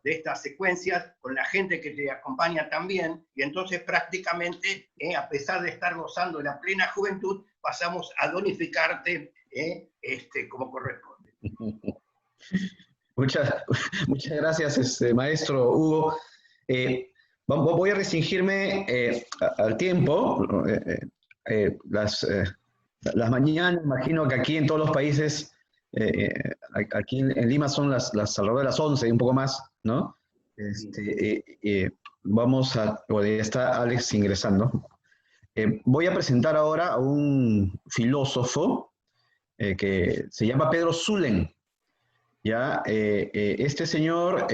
de estas secuencias con la gente que te acompaña también, y entonces prácticamente, a pesar de estar gozando de la plena juventud, pasamos a donificarte como corresponde. Muchas gracias, maestro Hugo. Voy a restringirme al tiempo. Las mañanas, imagino que aquí en todos los países, aquí en Lima son las alrededor de las 11 y un poco más, ¿no? Vamos a, bueno, ya está Alex ingresando. Voy a presentar ahora a un filósofo que se llama Pedro Zulem. ¿Ya? Este señor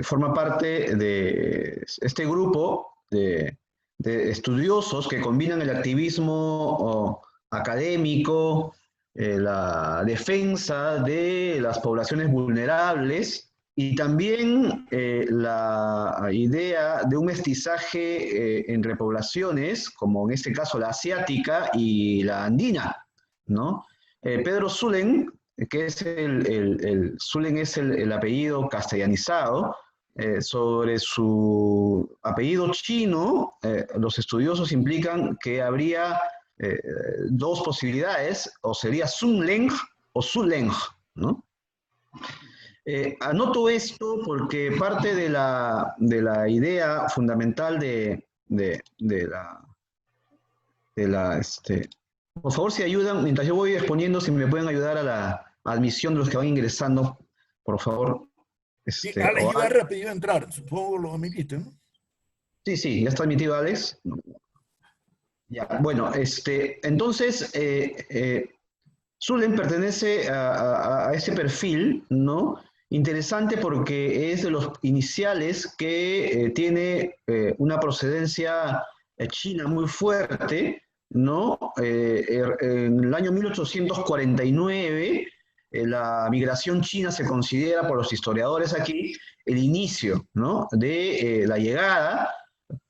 forma parte de este grupo de estudiosos que combinan el activismo académico, la defensa de las poblaciones vulnerables y también la idea de un mestizaje entre poblaciones, como en este caso la asiática y la andina, ¿no? Pedro Zulem, que es Zulem es el apellido castellanizado. Sobre su apellido chino, los estudiosos implican que habría dos posibilidades, o sería Sun Leng o Su Leng, ¿no? Anoto esto porque parte de la idea fundamental de la por favor, si ayudan, mientras yo voy exponiendo, si me pueden ayudar a la admisión de los que van ingresando, por favor. Sí, Alex iba rápido a entrar, supongo lo admitiste, ¿no? Sí, ya está admitido Alex. Ya, bueno, entonces, Zulem pertenece a ese perfil, ¿no? Interesante porque es de los iniciales que tiene una procedencia china muy fuerte, ¿no? En el año 1849, la migración china se considera por los historiadores aquí el inicio, ¿no? De la llegada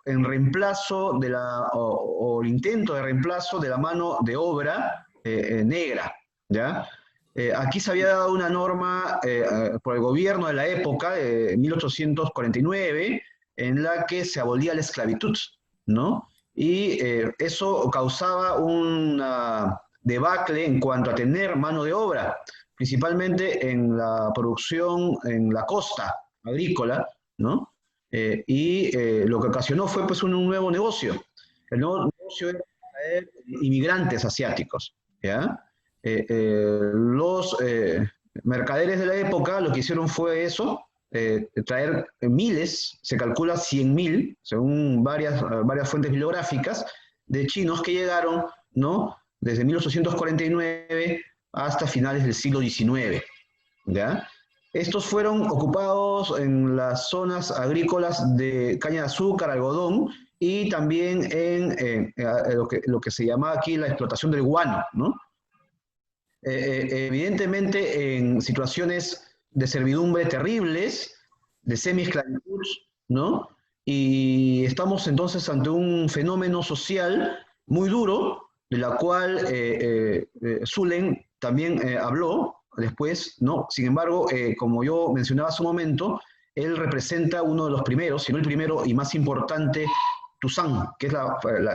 en reemplazo de o el intento de reemplazo de la mano de obra negra, ¿ya? Aquí se había dado una norma por el gobierno de la época, de 1849, en la que se abolía la esclavitud, ¿no? Y eso causaba una debacle en cuanto a tener mano de obra, principalmente en la producción en la costa agrícola, ¿no? Lo que ocasionó fue pues un nuevo negocio. El nuevo negocio era traer inmigrantes asiáticos, ¿ya? Los mercaderes de la época lo que hicieron fue eso, traer miles, se calcula 100.000, según varias fuentes bibliográficas, de chinos que llegaron, ¿no? Desde 1849 hasta finales del siglo XIX, ¿ya? Estos fueron ocupados en las zonas agrícolas de caña de azúcar, algodón, y también en lo que se llamaba aquí la explotación del guano, ¿no? Evidentemente en situaciones de servidumbre terribles, de semi-esclavitud, ¿no? Y estamos entonces ante un fenómeno social muy duro, de la cual Zulem también habló después, ¿no? Sin embargo, como yo mencionaba hace un momento, él representa uno de los primeros, si no el primero y más importante, Tuzán, que es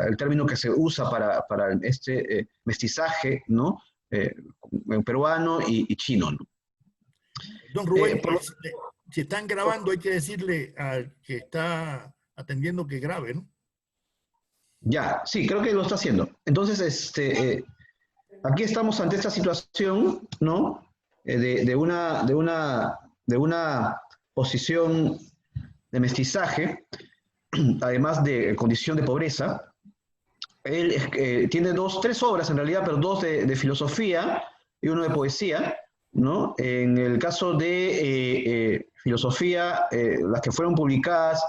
el término que se usa para este mestizaje, ¿no? Peruano y chino, ¿no? Don Rubén, si están grabando hay que decirle al que está atendiendo que grabe, ¿no? Ya, sí, creo que lo está haciendo. Entonces, aquí estamos ante esta situación, ¿no? De una posición de mestizaje, además de condición de pobreza. Él tiene tres obras en realidad, pero dos de filosofía y uno de poesía, ¿no? En el caso de filosofía, las que fueron publicadas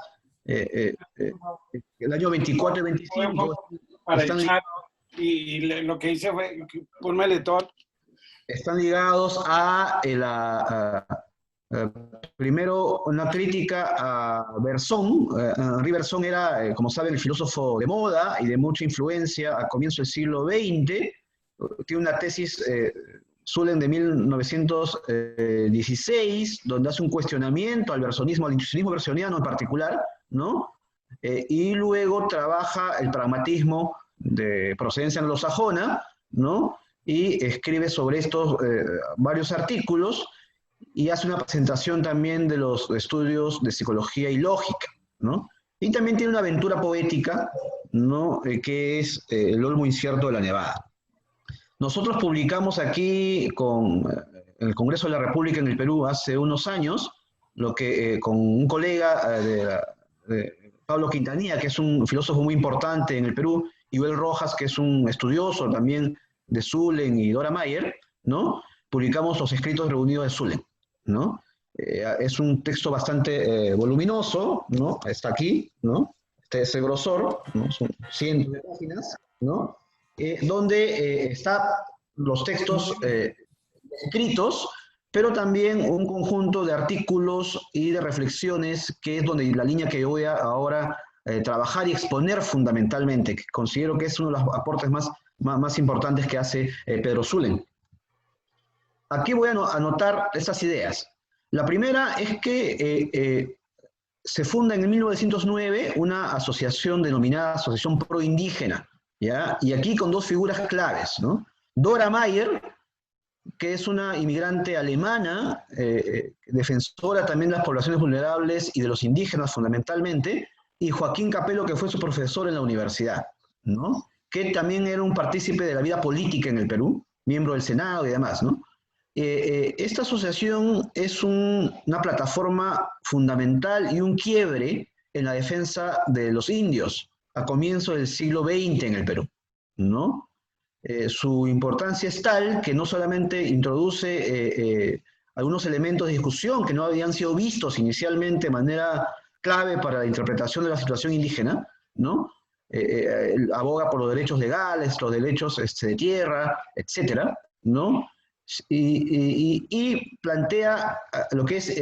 el año 24 y 25 para están, el chat, y lo que hice fue ponmele todo. Están ligados a primero una crítica a Berzón. Henri Berzón era, como saben, el filósofo de moda y de mucha influencia a comienzos del siglo XX. Tiene una tesis Zulen de 1916, donde hace un cuestionamiento al intuicionismo bersoniano en particular, ¿no? Y luego trabaja el pragmatismo de procedencia anglosajona, ¿no? Y escribe sobre estos varios artículos y hace una presentación también de los estudios de psicología y lógica, ¿no? Y también tiene una aventura poética, ¿no? Que es El Olmo Incierto de la Nevada. Nosotros publicamos aquí con el Congreso de la República en el Perú hace unos años, lo que con un colega de Pablo Quintanilla, que es un filósofo muy importante en el Perú, y Joel Rojas, que es un estudioso también de Zulen y Dora Mayer, ¿no? Publicamos los escritos reunidos de Zulen, ¿no? Es un texto bastante voluminoso, ¿no? Está aquí, ¿no? Este es el grosor, ¿no? Son cientos de páginas, ¿no? Donde están los textos escritos, pero también un conjunto de artículos y de reflexiones, que es donde la línea que yo voy a ahora trabajar y exponer fundamentalmente, que considero que es uno de los aportes más importantes que hace Pedro Zulen. Aquí voy a anotar estas ideas. La primera es que se funda en 1909 una asociación denominada Asociación Proindígena, ¿ya? Y aquí con dos figuras claves, ¿no? Dora Mayer, que es una inmigrante alemana, defensora también de las poblaciones vulnerables y de los indígenas fundamentalmente, y Joaquín Capello, que fue su profesor en la universidad, ¿no? Que también era un partícipe de la vida política en el Perú, miembro del Senado y demás, ¿no? Esta asociación es una plataforma fundamental y un quiebre en la defensa de los indios a comienzos del siglo XX en el Perú, ¿no? Su importancia es tal que no solamente introduce algunos elementos de discusión que no habían sido vistos inicialmente de manera clave para la interpretación de la situación indígena, ¿no? Aboga por los derechos legales, los derechos de tierra, etcétera, ¿no? Y plantea lo que es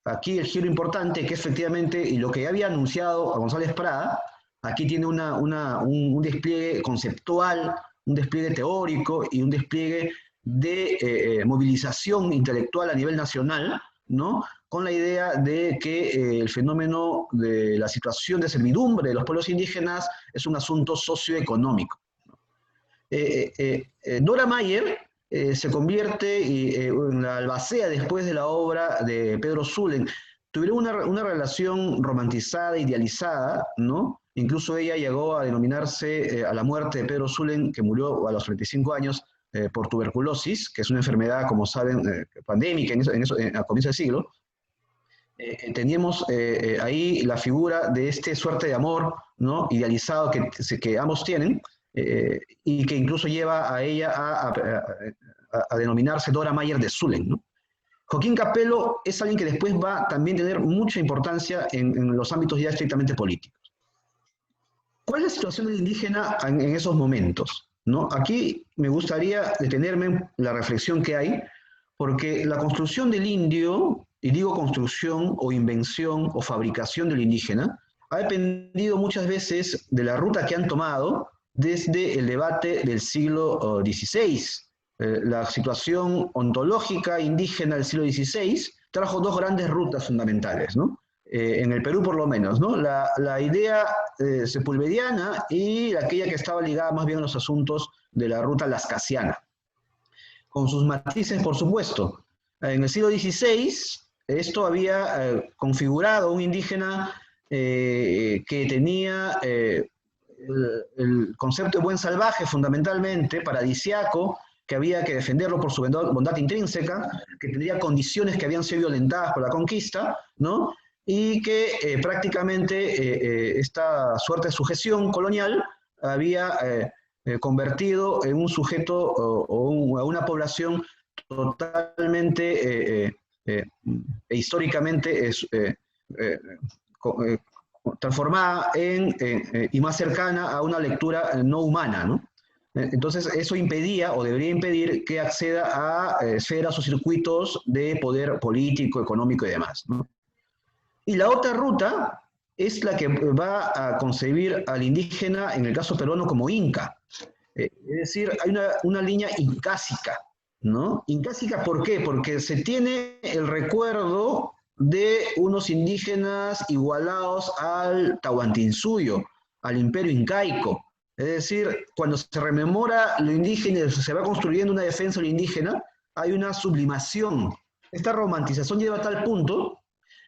aquí el giro importante, que efectivamente, y lo que ya había anunciado a González Prada, aquí tiene un despliegue conceptual, un despliegue teórico y un despliegue de movilización intelectual a nivel nacional, ¿no? Con la idea de que el fenómeno de la situación de servidumbre de los pueblos indígenas es un asunto socioeconómico. Dora Mayer se convierte en la albacea después de la obra de Pedro Zulen. Tuvieron una relación romantizada, idealizada, ¿no? Incluso ella llegó a denominarse a la muerte de Pedro Zulen, que murió a los 35 años por tuberculosis, que es una enfermedad, como saben, pandémica a comienzo del siglo. Teníamos ahí la figura de este suerte de amor, ¿no? Idealizado que ambos tienen, y que incluso lleva a ella a denominarse Dora Mayer de Zulen, ¿no? Joaquín Capello es alguien que después va a también tener mucha importancia en los ámbitos ya estrictamente políticos. ¿Cuál es la situación del indígena en esos momentos, ¿no? Aquí me gustaría detenerme en la reflexión que hay, porque la construcción del indio, y digo construcción o invención o fabricación del indígena, ha dependido muchas veces de la ruta que han tomado desde el debate del siglo XVI. La situación ontológica indígena del siglo XVI trajo dos grandes rutas fundamentales, ¿no? En el Perú por lo menos, ¿no? La idea sepulvediana y aquella que estaba ligada más bien a los asuntos de la ruta lascasiana, con sus matices, por supuesto. En el siglo XVI, esto había configurado un indígena que tenía el concepto de buen salvaje fundamentalmente, paradisiaco, que había que defenderlo por su bondad intrínseca, que tendría condiciones que habían sido violentadas por la conquista, ¿no? Y que prácticamente esta suerte de sujeción colonial había convertido en un sujeto o a una población totalmente históricamente transformada y más cercana a una lectura no humana, ¿no? Entonces eso impedía o debería impedir que acceda a esferas o circuitos de poder político, económico y demás, ¿no? Y la otra ruta es la que va a concebir al indígena, en el caso peruano, como inca. Es decir, hay una línea incásica, ¿no? Incásica, ¿por qué? Porque se tiene el recuerdo de unos indígenas igualados al Tahuantinsuyo, al imperio incaico. Es decir, cuando se rememora lo indígena, se va construyendo una defensa de lo indígena, hay una sublimación. Esta romantización lleva a tal punto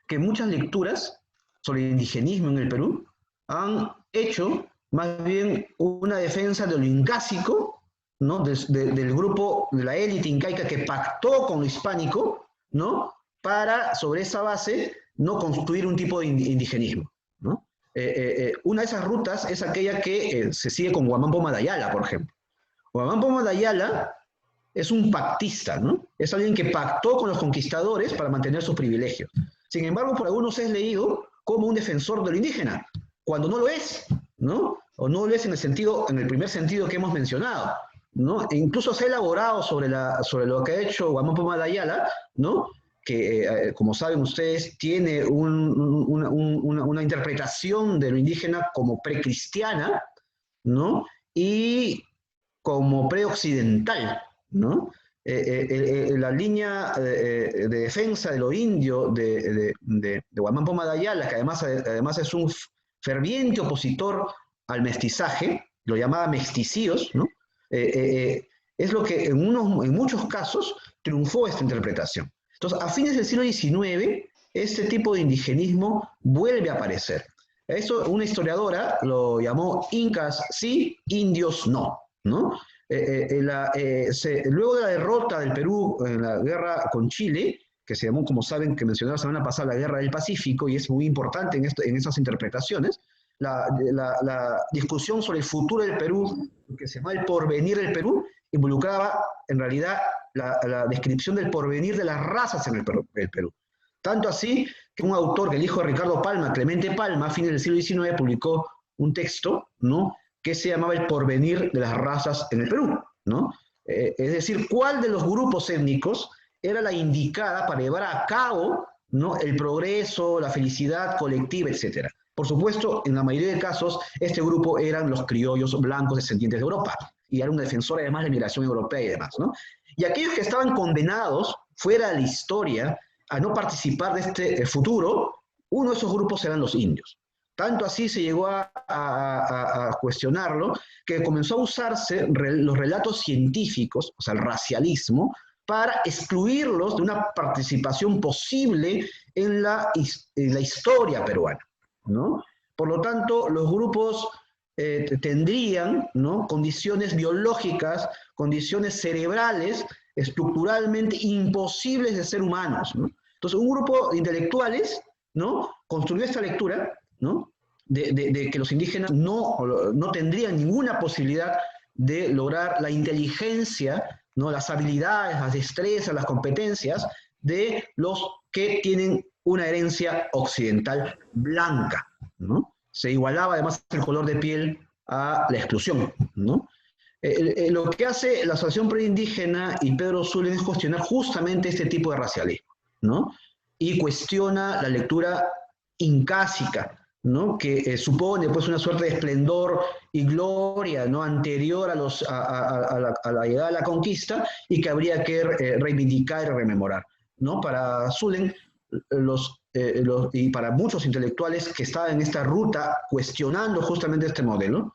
que muchas lecturas sobre el indigenismo en el Perú han hecho más bien una defensa de lo incásico, ¿no? Del grupo, de la élite incaica que pactó con lo hispánico, ¿no? Para, sobre esa base, no construir un tipo de indigenismo, ¿no? Una de esas rutas es aquella que se sigue con Huamampo Madayala, por ejemplo. Huamampo Madayala es un pactista, ¿no? Es alguien que pactó con los conquistadores para mantener sus privilegios. Sin embargo, por algunos es leído como un defensor de lo indígena, cuando no lo es, ¿no? O no lo es en el sentido, en el primer sentido que hemos mencionado, ¿no? E incluso se ha elaborado sobre lo que ha hecho Huamampo Madayala, ¿no? Que, como saben ustedes, tiene una interpretación de lo indígena como precristiana, ¿no? Y como preoccidental, ¿no? La línea de defensa de lo indio de Huamampo Madayala, que además es un ferviente opositor al mestizaje, lo llamaba mesticidos, ¿no? Es lo que en muchos casos triunfó esta interpretación. Entonces, a fines del siglo XIX, este tipo de indigenismo vuelve a aparecer. Eso una historiadora lo llamó incas sí, indios no, ¿no? Luego de la derrota del Perú en la guerra con Chile, que se llamó, como saben, que mencioné la semana pasada, la Guerra del Pacífico, y es muy importante en esas interpretaciones, la discusión sobre el futuro del Perú, que se llama el porvenir del Perú, involucraba en realidad la descripción del porvenir de las razas en el Perú. Tanto así que un autor, que el hijo de Ricardo Palma, Clemente Palma, a fines del siglo XIX, publicó un texto, ¿no?, que se llamaba El porvenir de las razas en el Perú, ¿no? Es decir, cuál de los grupos étnicos era la indicada para llevar a cabo, ¿no?, el progreso, la felicidad colectiva, etc. Por supuesto, en la mayoría de casos, este grupo eran los criollos blancos descendientes de Europa, y era un defensor además de la migración europea y demás, ¿no? Y aquellos que estaban condenados fuera de la historia a no participar de este futuro, uno de esos grupos eran los indios. Tanto así se llegó a cuestionarlo, que comenzó a usarse los relatos científicos, o sea, el racialismo, para excluirlos de una participación posible en la historia peruana, ¿no? Por lo tanto, los grupos tendrían, ¿no?, condiciones biológicas, condiciones cerebrales, estructuralmente imposibles de ser humanos, ¿no? Entonces, un grupo de intelectuales, ¿no?, construyó esta lectura, ¿no?, de que los indígenas no tendrían ninguna posibilidad de lograr la inteligencia, ¿no?, las habilidades, las destrezas, las competencias de los que tienen una herencia occidental blanca, ¿no? Se igualaba además el color de piel a la exclusión, ¿no? Lo que hace la Asociación Preindígena y Pedro Zulem es cuestionar justamente este tipo de racialismo, ¿no? Y cuestiona la lectura incásica, ¿no?, que supone pues una suerte de esplendor y gloria, ¿no?, anterior a la llegada de la conquista, y que habría que reivindicar y rememorar, ¿no? Para Zulem y para muchos intelectuales que estaban en esta ruta cuestionando justamente este modelo,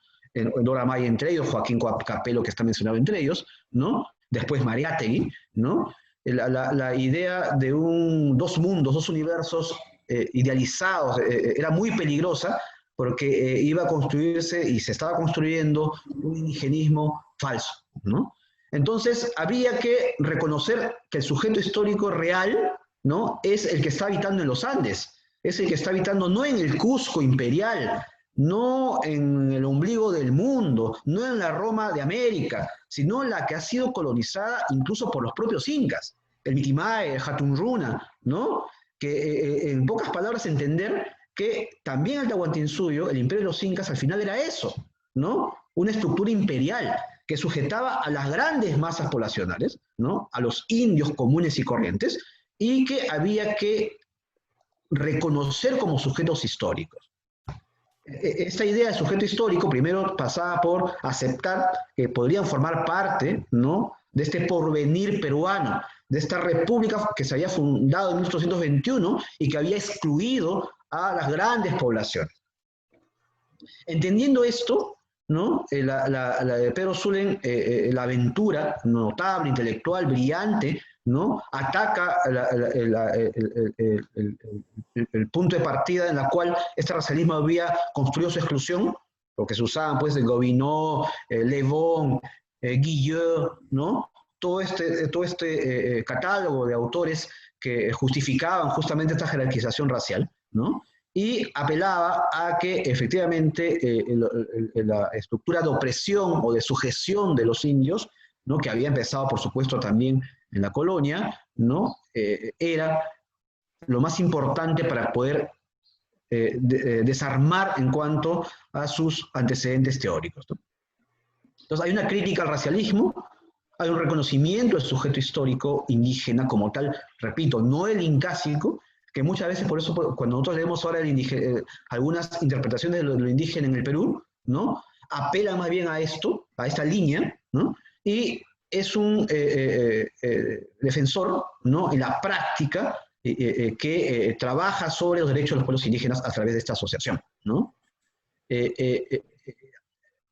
Dora May entre ellos, Joaquín Capello, que está mencionado entre ellos, ¿no?, después Mariátegui, ¿no?, la idea de dos mundos, dos universos idealizados era muy peligrosa, porque iba a construirse y se estaba construyendo un indigenismo falso, ¿no? Entonces había que reconocer que el sujeto histórico real, ¿no?, es el que está habitando en los Andes, es el que está habitando no en el Cusco imperial, no en el ombligo del mundo, no en la Roma de América, sino la que ha sido colonizada incluso por los propios incas, el Mitimae, el Hatun Runa, ¿no?, que en pocas palabras entender que también el Tahuantinsuyo, el imperio de los incas, al final era eso, ¿no?, una estructura imperial que sujetaba a las grandes masas poblacionales, ¿no?, a los indios comunes y corrientes, y que había que reconocer como sujetos históricos. Esta idea de sujeto histórico primero pasaba por aceptar que podrían formar parte, ¿no?, de este porvenir peruano, de esta república que se había fundado en 1821 y que había excluido a las grandes poblaciones. Entendiendo esto, ¿no? Pedro Zulem, la aventura notable, intelectual, brillante, ¿no? Ataca el punto de partida en la cual este racialismo había construido su exclusión, porque se usaban pues Gobineau, Le Bon, Guillot, ¿no? Todo este catálogo de autores que justificaban justamente esta jerarquización racial, ¿no? Y apelaba a que efectivamente la estructura de opresión o de sujeción de los indios, ¿no? Que había empezado por supuesto también en la colonia, ¿no? Era lo más importante para poder desarmar en cuanto a sus antecedentes teóricos, ¿no? Entonces hay una crítica al racialismo, hay un reconocimiento del sujeto histórico indígena como tal, repito, no el incásico, que muchas veces, por eso, cuando nosotros leemos ahora algunas interpretaciones de lo indígena en el Perú, ¿no? Apela más bien a esto, a esta línea, ¿no? Y es un defensor, ¿no? En la práctica que trabaja sobre los derechos de los pueblos indígenas a través de esta asociación, ¿no?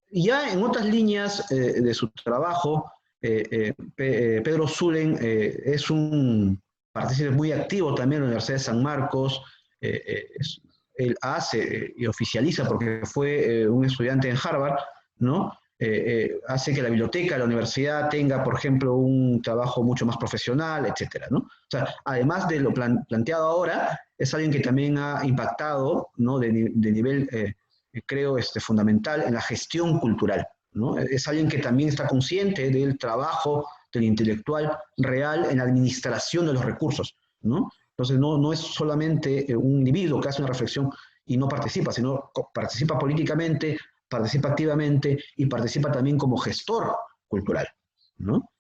Ya en otras líneas de su trabajo, Pedro Zulem es un partícipe muy activo también en la Universidad de San Marcos. Él hace y oficializa, porque fue un estudiante en Harvard, ¿no? Hace que la biblioteca de la universidad tenga, por ejemplo, un trabajo mucho más profesional, etcétera, ¿no? O sea, además de lo planteado ahora, es alguien que también ha impactado, ¿no? de nivel, creo, fundamental en la gestión cultural, ¿no? Es alguien que también está consciente del trabajo del intelectual real en la administración de los recursos, ¿no? Entonces no es solamente un individuo que hace una reflexión y no participa, sino participa políticamente, participa activamente y participa también como gestor cultural, ¿no?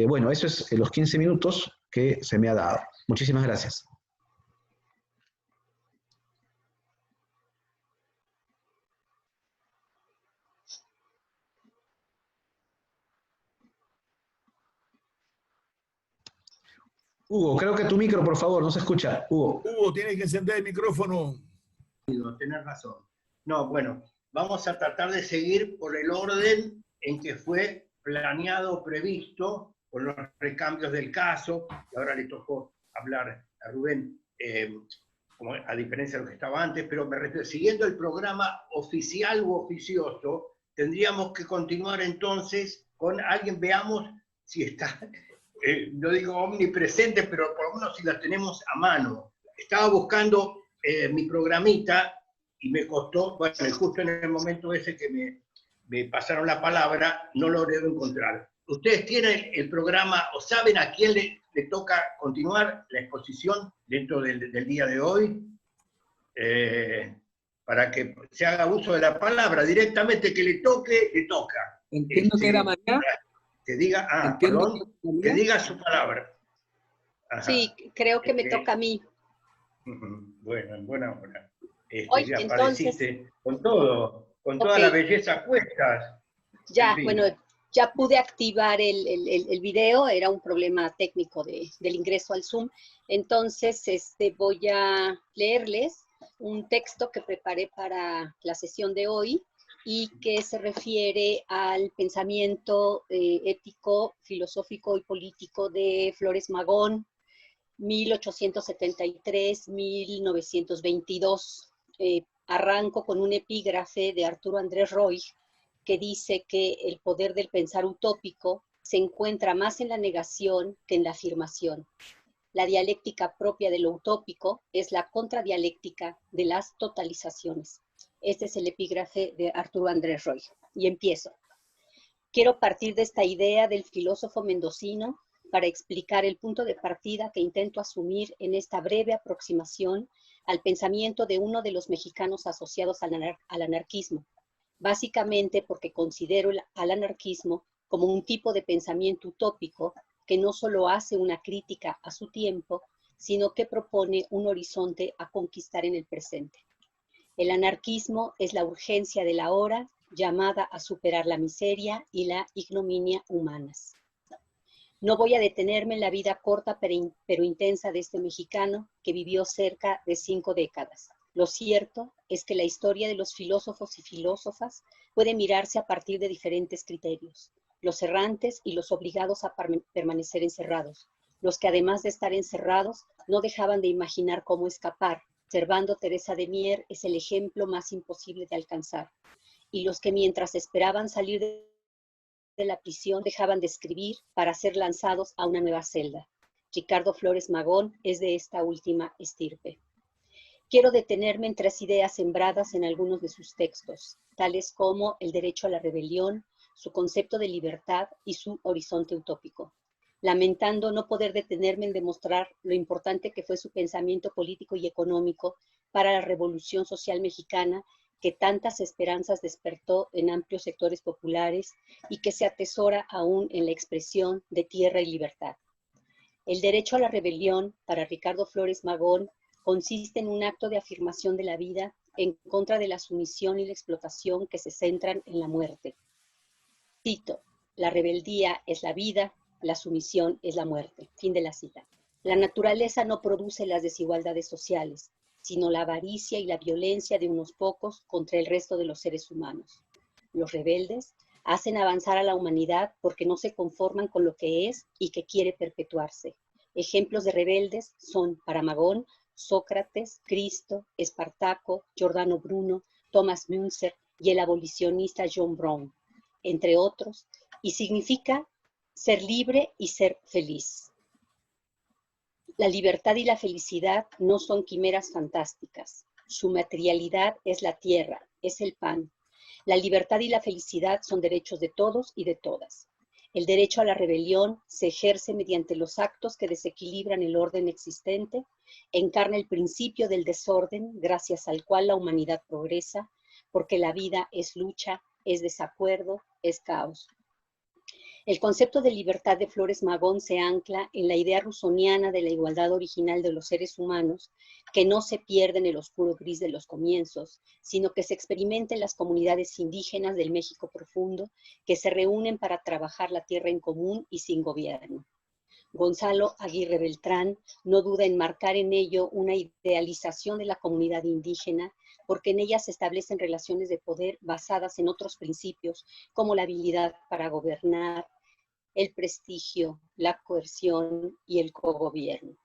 Bueno, eso es los 15 minutos que se me ha dado. Muchísimas gracias. Hugo, creo que tu micro, por favor, no se escucha. Hugo. Hugo, tienes que encender el micrófono. Tienes razón. No, bueno, vamos a tratar de seguir por el orden en que fue planeado, previsto, con los recambios del caso, y ahora le tocó hablar a Rubén, como a diferencia de lo que estaba antes, pero me refiero, siguiendo el programa oficial u oficioso, tendríamos que continuar entonces con alguien, veamos si está, no digo omnipresente, pero por lo menos si la tenemos a mano. Estaba buscando mi programita y me costó, bueno, justo en el momento ese que me pasaron la palabra, no lo logro encontrar. ¿Ustedes tienen el programa o saben a quién le toca continuar la exposición dentro del día de hoy? Para que se haga uso de la palabra, directamente que le toque, le toca. Entiendo que era María. Que diga, Entiendo que diga su palabra. Ajá. Sí, creo que me toca a mí. Bueno, en buena hora. Hoy, ya entonces, apareciste con todo, con toda la belleza puestas. Ya, bueno, ya pude activar el video, era un problema técnico del ingreso al Zoom. Entonces, voy a leerles un texto que preparé para la sesión de hoy y que se refiere al pensamiento ético, filosófico y político de Flores Magón, 1873-1922. Arranco con un epígrafe de Arturo Andrés Roy, que dice que el poder del pensar utópico se encuentra más en la negación que en la afirmación. La dialéctica propia de lo utópico es la contradialéctica de las totalizaciones. Este es el epígrafe de Arturo Andrés Roy. Y empiezo. Quiero partir de esta idea del filósofo mendocino para explicar el punto de partida que intento asumir en esta breve aproximación al pensamiento de uno de los mexicanos asociados al anarquismo, básicamente porque considero al anarquismo como un tipo de pensamiento utópico que no solo hace una crítica a su tiempo, sino que propone un horizonte a conquistar en el presente. El anarquismo es la urgencia de la hora llamada a superar la miseria y la ignominia humanas. No voy a detenerme en la vida corta pero intensa de este mexicano que vivió cerca de 5 décadas. Lo cierto es que la historia de los filósofos y filósofas puede mirarse a partir de diferentes criterios. Los errantes y los obligados a permanecer encerrados. Los que además de estar encerrados no dejaban de imaginar cómo escapar. Servando Teresa de Mier es el ejemplo más imposible de alcanzar. Y los que mientras esperaban salir de la prisión dejaban de escribir para ser lanzados a una nueva celda. Ricardo Flores Magón es de esta última estirpe. Quiero detenerme en 3 ideas sembradas en algunos de sus textos, tales como el derecho a la rebelión, su concepto de libertad y su horizonte utópico. Lamentando no poder detenerme en demostrar lo importante que fue su pensamiento político y económico para la revolución social mexicana que tantas esperanzas despertó en amplios sectores populares y que se atesora aún en la expresión de tierra y libertad. El derecho a la rebelión, para Ricardo Flores Magón, consiste en un acto de afirmación de la vida en contra de la sumisión y la explotación que se centran en la muerte. Cito, la rebeldía es la vida, la sumisión es la muerte. Fin de la cita. La naturaleza no produce las desigualdades sociales, sino la avaricia y la violencia de unos pocos contra el resto de los seres humanos. Los rebeldes hacen avanzar a la humanidad porque no se conforman con lo que es y que quiere perpetuarse. Ejemplos de rebeldes son, para Magón, Sócrates, Cristo, Espartaco, Giordano Bruno, Thomas Münzer y el abolicionista John Brown, entre otros, y significa ser libre y ser feliz. La libertad y la felicidad no son quimeras fantásticas. Su materialidad es la tierra, es el pan. La libertad y la felicidad son derechos de todos y de todas. El derecho a la rebelión se ejerce mediante los actos que desequilibran el orden existente, encarna el principio del desorden gracias al cual la humanidad progresa, porque la vida es lucha, es desacuerdo, es caos. El concepto de libertad de Flores Magón se ancla en la idea rusoniana de la igualdad original de los seres humanos, que no se pierde en el oscuro gris de los comienzos, sino que se experimenta en las comunidades indígenas del México profundo, que se reúnen para trabajar la tierra en común y sin gobierno. Gonzalo Aguirre Beltrán no duda en marcar en ello una idealización de la comunidad indígena, porque en ella se establecen relaciones de poder basadas en otros principios, como la habilidad para gobernar, el prestigio, la coerción y el cogobierno.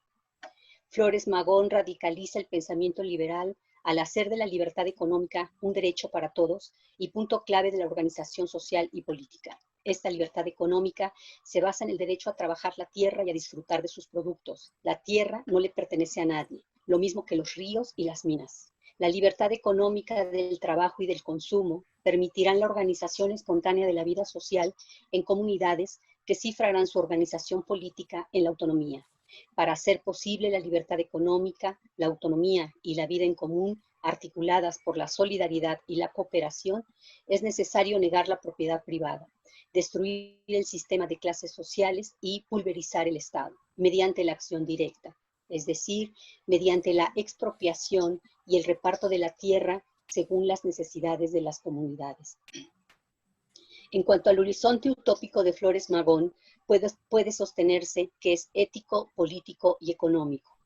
Flores Magón radicaliza el pensamiento liberal al hacer de la libertad económica un derecho para todos y punto clave de la organización social y política. Esta libertad económica se basa en el derecho a trabajar la tierra y a disfrutar de sus productos. La tierra no le pertenece a nadie, lo mismo que los ríos y las minas. La libertad económica del trabajo y del consumo permitirán la organización espontánea de la vida social en comunidades que cifrarán su organización política en la autonomía. Para hacer posible la libertad económica, la autonomía y la vida en común, articuladas por la solidaridad y la cooperación, es necesario negar la propiedad privada, destruir el sistema de clases sociales y pulverizar el Estado, mediante la acción directa, es decir, mediante la expropiación y el reparto de la tierra según las necesidades de las comunidades. En cuanto al horizonte utópico de Flores Magón, puede sostenerse que es ético, político y económico.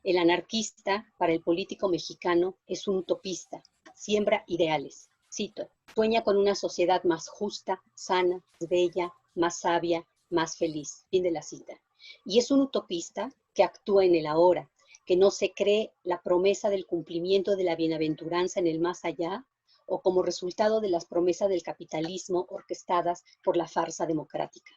El anarquista, para el político mexicano, es un utopista, siembra ideales. Cito, sueña con una sociedad más justa, sana, más bella, más sabia, más feliz. Fin de la cita. Y es un utopista que actúa en el ahora, que no se cree la promesa del cumplimiento de la bienaventuranza en el más allá, o como resultado de las promesas del capitalismo orquestadas por la farsa democrática.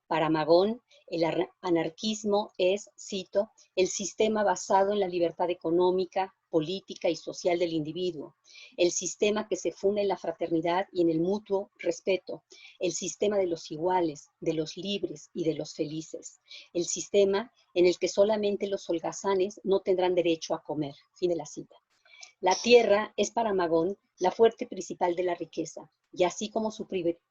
Para Magón, el anarquismo es, cito, el sistema basado en la libertad económica, política y social del individuo, el sistema que se funda en la fraternidad y en el mutuo respeto, el sistema de los iguales, de los libres y de los felices, el sistema en el que solamente los holgazanes no tendrán derecho a comer. Fin de la cita. La tierra es para Magón la fuente principal de la riqueza, y así como su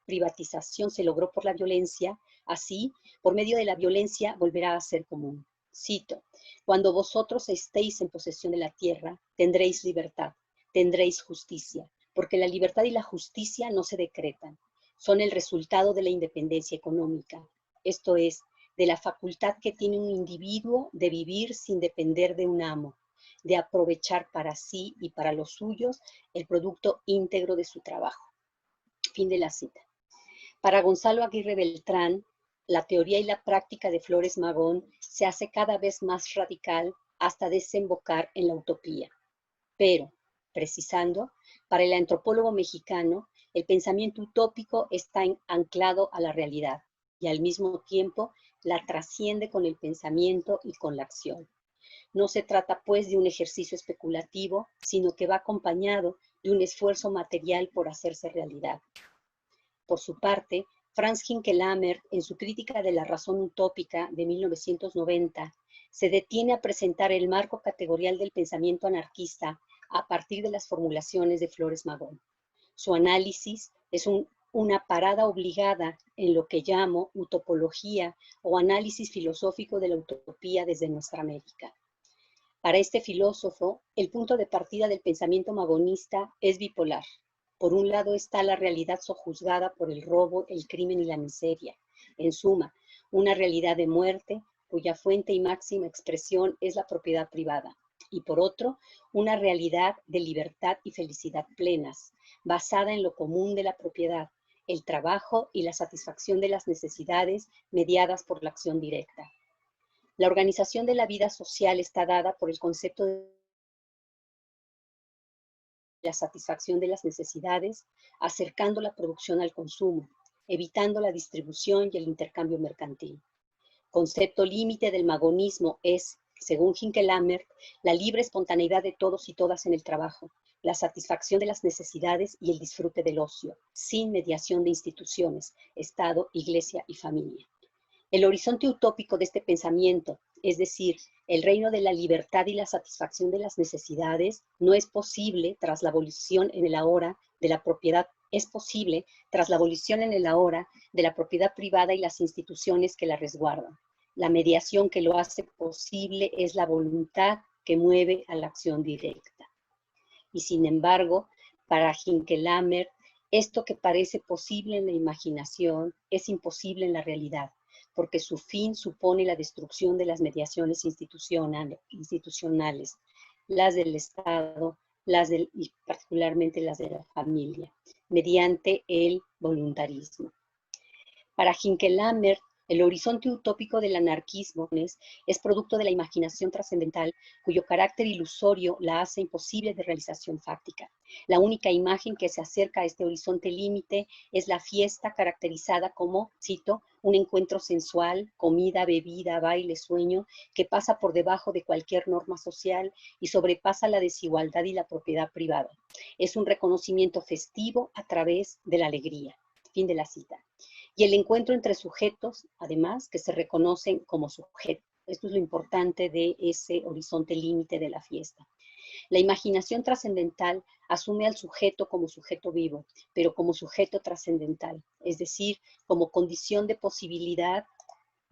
privatización se logró por la violencia, así, por medio de la violencia, volverá a ser común. Cito, cuando vosotros estéis en posesión de la tierra, tendréis libertad, tendréis justicia, porque la libertad y la justicia no se decretan, son el resultado de la independencia económica, esto es, de la facultad que tiene un individuo de vivir sin depender de un amo, de aprovechar para sí y para los suyos el producto íntegro de su trabajo. Fin de la cita. Para Gonzalo Aguirre Beltrán, la teoría y la práctica de Flores Magón se hace cada vez más radical hasta desembocar en la utopía. Pero, precisando, para el antropólogo mexicano, el pensamiento utópico está anclado a la realidad y al mismo tiempo la trasciende con el pensamiento y con la acción. No se trata pues de un ejercicio especulativo, sino que va acompañado de un esfuerzo material por hacerse realidad. Por su parte, Franz Hinckelammer, en su crítica de la razón utópica de 1990, se detiene a presentar el marco categorial del pensamiento anarquista a partir de las formulaciones de Flores Magón. Su análisis es una parada obligada en lo que llamo utopología o análisis filosófico de la utopía desde nuestra América. Para este filósofo, el punto de partida del pensamiento magonista es bipolar. Por un lado está la realidad sojuzgada por el robo, el crimen y la miseria. En suma, una realidad de muerte cuya fuente y máxima expresión es la propiedad privada. Y por otro, una realidad de libertad y felicidad plenas, basada en lo común de la propiedad, el trabajo y la satisfacción de las necesidades mediadas por la acción directa. La organización de la vida social está dada por el concepto de la satisfacción de las necesidades, acercando la producción al consumo, evitando la distribución y el intercambio mercantil. Concepto límite del magonismo es, según Hinckelammer, la libre espontaneidad de todos y todas en el trabajo, la satisfacción de las necesidades y el disfrute del ocio, sin mediación de instituciones, Estado, Iglesia y familia. El horizonte utópico de este pensamiento, es decir, el reino de la libertad y la satisfacción de las necesidades, no es posible tras la abolición en el ahora de la propiedad, de la propiedad privada y las instituciones que la resguardan. La mediación que lo hace posible es la voluntad que mueve a la acción directa. Y sin embargo, para Hinckelammer, esto que parece posible en la imaginación es imposible en la realidad, porque su fin supone la destrucción de las mediaciones institucionales, las del Estado, y particularmente las de la familia, mediante el voluntarismo. Para Hinckelammer, el horizonte utópico del anarquismo es producto de la imaginación trascendental, cuyo carácter ilusorio la hace imposible de realización fáctica. La única imagen que se acerca a este horizonte límite es la fiesta caracterizada como, cito, un encuentro sensual, comida, bebida, baile, sueño, que pasa por debajo de cualquier norma social y sobrepasa la desigualdad y la propiedad privada. Es un reconocimiento festivo a través de la alegría. Fin de la cita. Y el encuentro entre sujetos, además, que se reconocen como sujetos. Esto es lo importante de ese horizonte límite de la fiesta. La imaginación trascendental asume al sujeto como sujeto vivo, pero como sujeto trascendental, es decir, como condición de posibilidad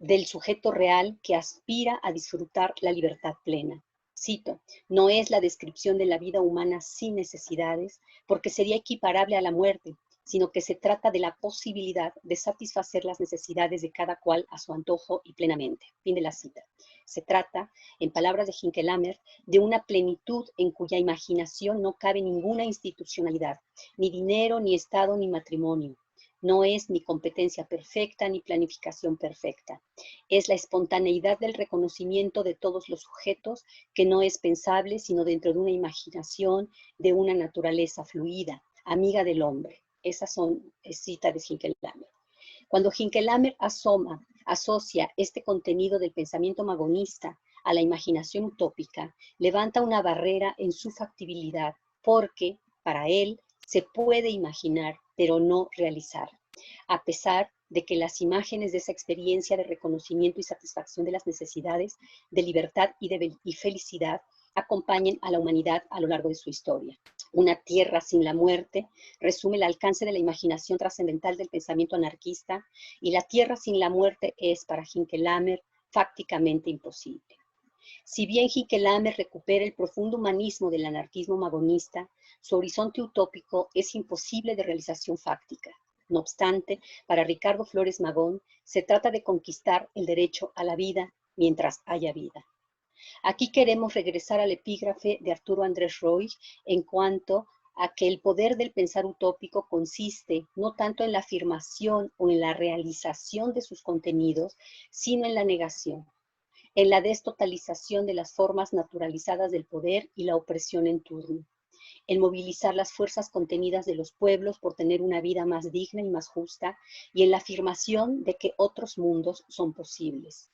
del sujeto real que aspira a disfrutar la libertad plena. Cito, no es la descripción de la vida humana sin necesidades, porque sería equiparable a la muerte, sino que se trata de la posibilidad de satisfacer las necesidades de cada cual a su antojo y plenamente. Fin de la cita. Se trata, en palabras de Hinckelammer, de una plenitud en cuya imaginación no cabe ninguna institucionalidad, ni dinero, ni Estado, ni matrimonio. No es ni competencia perfecta, ni planificación perfecta. Es la espontaneidad del reconocimiento de todos los sujetos que no es pensable, sino dentro de una imaginación de una naturaleza fluida, amiga del hombre. Esas son citas de Hinckelammer. Cuando Hinckelammer asocia este contenido del pensamiento magonista a la imaginación utópica, levanta una barrera en su factibilidad, porque para él se puede imaginar, pero no realizar, a pesar de que las imágenes de esa experiencia de reconocimiento y satisfacción de las necesidades de libertad y felicidad acompañen a la humanidad a lo largo de su historia. Una tierra sin la muerte resume el alcance de la imaginación trascendental del pensamiento anarquista, y la tierra sin la muerte es, para Hinckelammer, fácticamente imposible. Si bien Hinckelammer recupera el profundo humanismo del anarquismo magonista, su horizonte utópico es imposible de realización fáctica. No obstante, para Ricardo Flores Magón, se trata de conquistar el derecho a la vida mientras haya vida. Aquí queremos regresar al epígrafe de Arturo Andrés Roig en cuanto a que el poder del pensar utópico consiste no tanto en la afirmación o en la realización de sus contenidos, sino en la negación, en la destotalización de las formas naturalizadas del poder y la opresión en turno, en movilizar las fuerzas contenidas de los pueblos por tener una vida más digna y más justa, y en la afirmación de que otros mundos son posibles.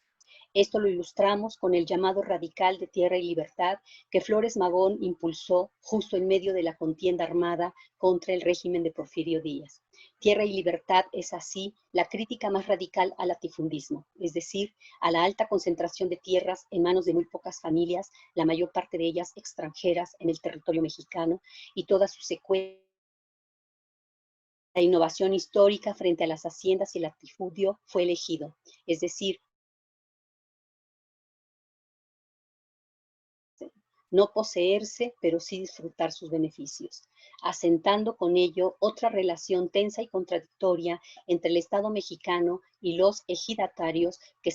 Esto lo ilustramos con el llamado radical de Tierra y Libertad que Flores Magón impulsó justo en medio de la contienda armada contra el régimen de Porfirio Díaz. Tierra y Libertad es así la crítica más radical al latifundismo, es decir, a la alta concentración de tierras en manos de muy pocas familias, la mayor parte de ellas extranjeras en el territorio mexicano, y toda su secuela. La innovación histórica frente a las haciendas y el latifundio fue elegido, es decir, no poseerse, pero sí disfrutar sus beneficios, asentando con ello otra relación tensa y contradictoria entre el Estado mexicano y los ejidatarios que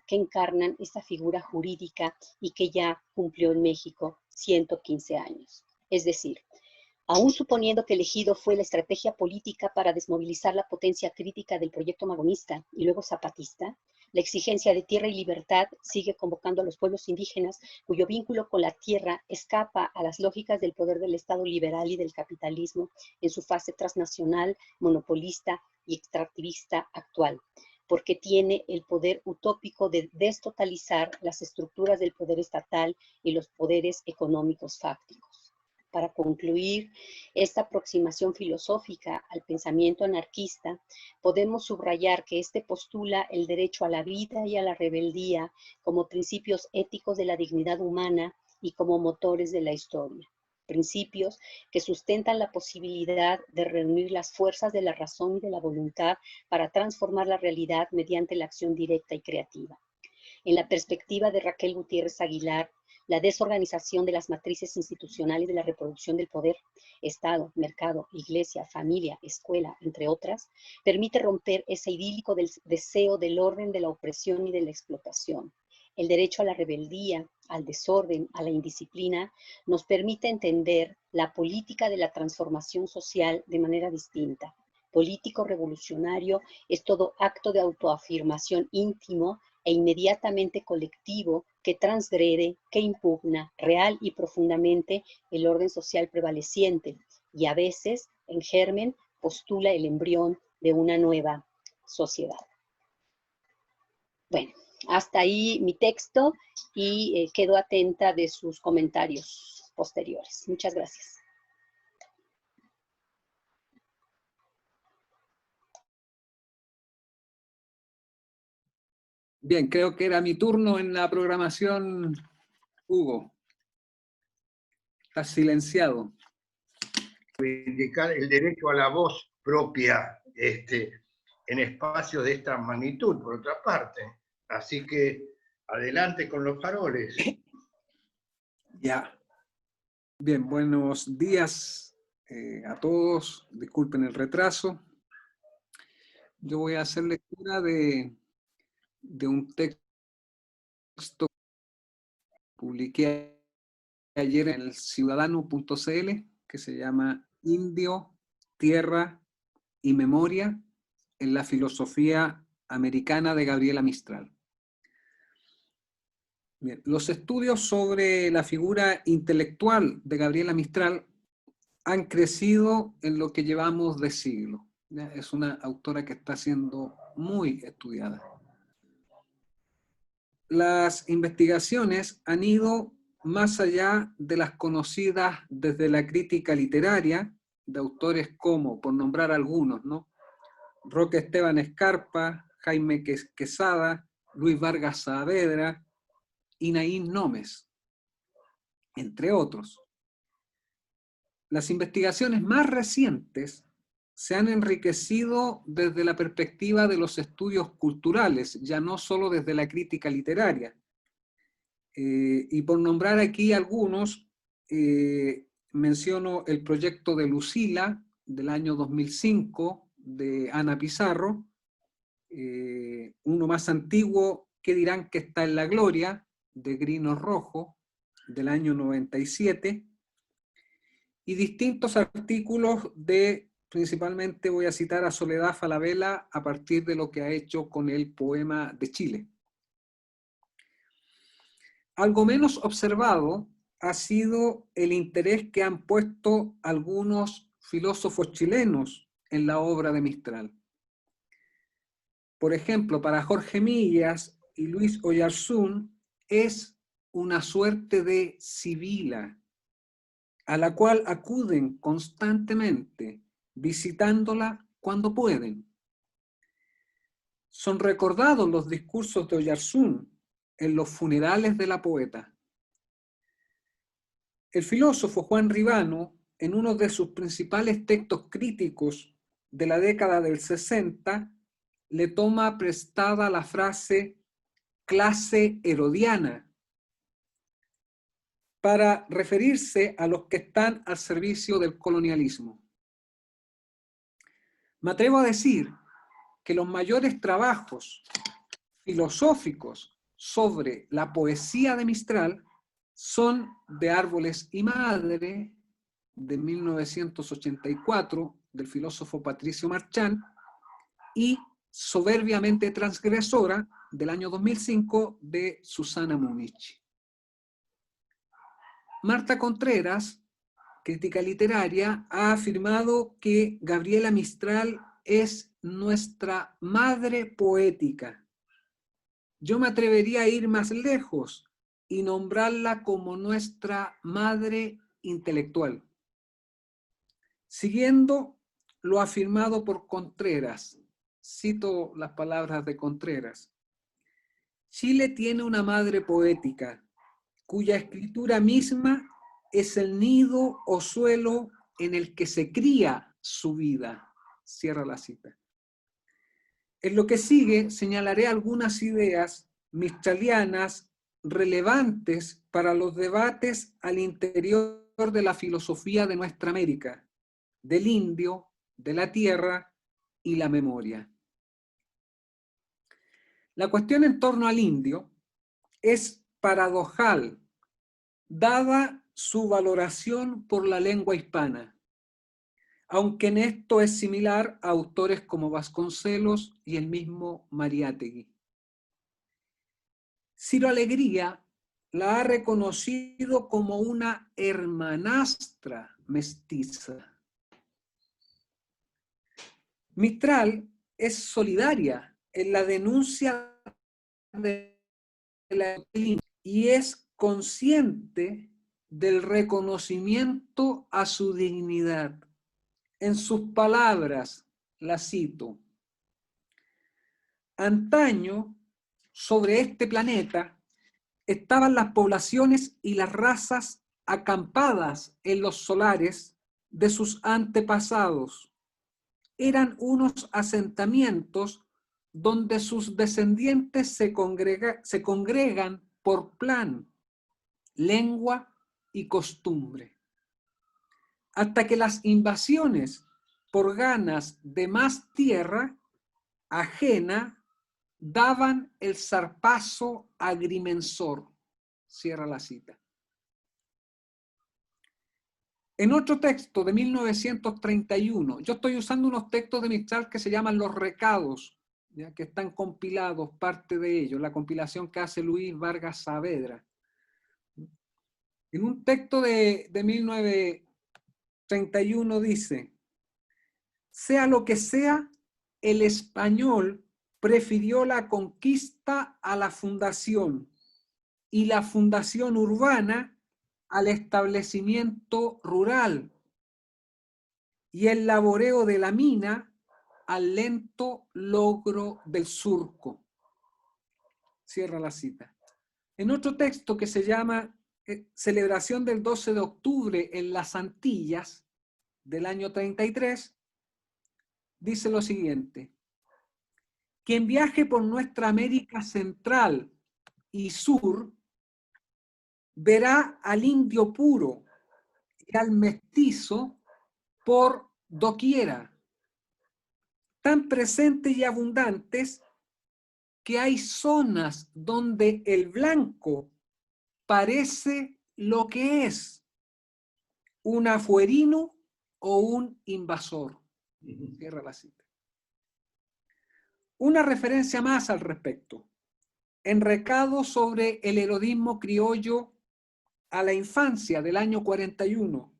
encarnan esta figura jurídica y que ya cumplió en México 115 años. Es decir, aún suponiendo que el ejido fue la estrategia política para desmovilizar la potencia crítica del proyecto magonista y luego zapatista, la exigencia de tierra y libertad sigue convocando a los pueblos indígenas cuyo vínculo con la tierra escapa a las lógicas del poder del Estado liberal y del capitalismo en su fase transnacional, monopolista y extractivista actual, porque tiene el poder utópico de destotalizar las estructuras del poder estatal y los poderes económicos fácticos. Para concluir esta aproximación filosófica al pensamiento anarquista, podemos subrayar que este postula el derecho a la vida y a la rebeldía como principios éticos de la dignidad humana y como motores de la historia. Principios que sustentan la posibilidad de reunir las fuerzas de la razón y de la voluntad para transformar la realidad mediante la acción directa y creativa. En la perspectiva de Raquel Gutiérrez Aguilar, la desorganización de las matrices institucionales de la reproducción del poder, Estado, mercado, iglesia, familia, escuela, entre otras, permite romper ese idílico deseo del orden de la opresión y de la explotación. El derecho a la rebeldía, al desorden, a la indisciplina, nos permite entender la política de la transformación social de manera distinta. Político revolucionario es todo acto de autoafirmación íntimo e inmediatamente colectivo que transgrede, que impugna real y profundamente el orden social prevaleciente y a veces, en germen, postula el embrión de una nueva sociedad. Bueno, hasta ahí mi texto y quedo atenta de sus comentarios posteriores. Muchas gracias. Bien, creo que era mi turno en la programación, Hugo. Estás silenciado. Reivindicar el derecho a la voz propia en espacios de esta magnitud, por otra parte. Así que adelante con los faroles. Ya. Bien, buenos días a todos. Disculpen el retraso. Yo voy a hacer lectura de un texto que publiqué ayer en el ciudadano.cl que se llama Indio, Tierra y Memoria en la filosofía americana de Gabriela Mistral. Bien, los estudios sobre la figura intelectual de Gabriela Mistral han crecido en lo que llevamos de siglo. ¿Ya? Es una autora que está siendo muy estudiada. Las investigaciones han ido más allá de las conocidas desde la crítica literaria, de autores como, por nombrar algunos, ¿no? Roque Esteban Escarpa, Jaime Quesada, Luis Vargas Saavedra y Naín Nómez, entre otros. Las investigaciones más recientes se han enriquecido desde la perspectiva de los estudios culturales, ya no solo desde la crítica literaria. Y por nombrar aquí algunos, menciono el proyecto de Lucila del año 2005, de Ana Pizarro, uno más antiguo, ¿Qué dirán que está en la gloria?, de Grino Rojo, del año 97, y distintos artículos de, principalmente voy a citar a Soledad Falabella a partir de lo que ha hecho con el poema de Chile. Algo menos observado ha sido el interés que han puesto algunos filósofos chilenos en la obra de Mistral. Por ejemplo, para Jorge Millas y Luis Oyarzún es una suerte de sibila a la cual acuden constantemente, visitándola cuando pueden. Son recordados los discursos de Oyarzún en los funerales de la poeta. El filósofo Juan Ribano, en uno de sus principales textos críticos de la década del 60, le toma prestada la frase clase herodiana para referirse a los que están al servicio del colonialismo. Me atrevo a decir que los mayores trabajos filosóficos sobre la poesía de Mistral son De árboles y madre, de 1984, del filósofo Patricio Marchán, y Soberbiamente transgresora, del año 2005, de Susana Múnich. Marta Contreras, crítica literaria, ha afirmado que Gabriela Mistral es nuestra madre poética. Yo me atrevería a ir más lejos y nombrarla como nuestra madre intelectual. Siguiendo lo afirmado por Contreras, cito las palabras de Contreras: Chile tiene una madre poética, cuya escritura misma es el nido o suelo en el que se cría su vida. Cierra la cita. En lo que sigue señalaré algunas ideas mistralianas relevantes para los debates al interior de la filosofía de nuestra América, del indio, de la tierra y la memoria. La cuestión en torno al indio es paradojal, dada su valoración por la lengua hispana, aunque en esto es similar a autores como Vasconcelos y el mismo Mariátegui. Ciro Alegría la ha reconocido como una hermanastra mestiza. Mistral es solidaria en la denuncia de la lengua y es consciente del reconocimiento a su dignidad. En sus palabras, la cito: antaño, sobre este planeta, estaban las poblaciones y las razas acampadas en los solares de sus antepasados. Eran unos asentamientos donde sus descendientes se congregan por plan, lengua y costumbre, hasta que las invasiones por ganas de más tierra ajena daban el zarpazo agrimensor. Cierra la cita. En otro texto de 1931, yo estoy usando unos textos de Mistral que se llaman Los Recados, ya que están compilados, parte de ellos, la compilación que hace Luis Vargas Saavedra. En un texto de 1931 dice: sea lo que sea, el español prefirió la conquista a la fundación y la fundación urbana al establecimiento rural y el laboreo de la mina al lento logro del surco. Cierra la cita. En otro texto que se llama Celebración del 12 de octubre en las Antillas, del año 33, dice lo siguiente: quien viaje por nuestra América Central y Sur verá al indio puro y al mestizo por doquiera. tan presentes y abundantes que hay zonas donde el blanco parece lo que es un afuerino o un invasor. Cierra la cita. Una referencia más al respecto. En Recado sobre el erodismo criollo a la infancia del año 41.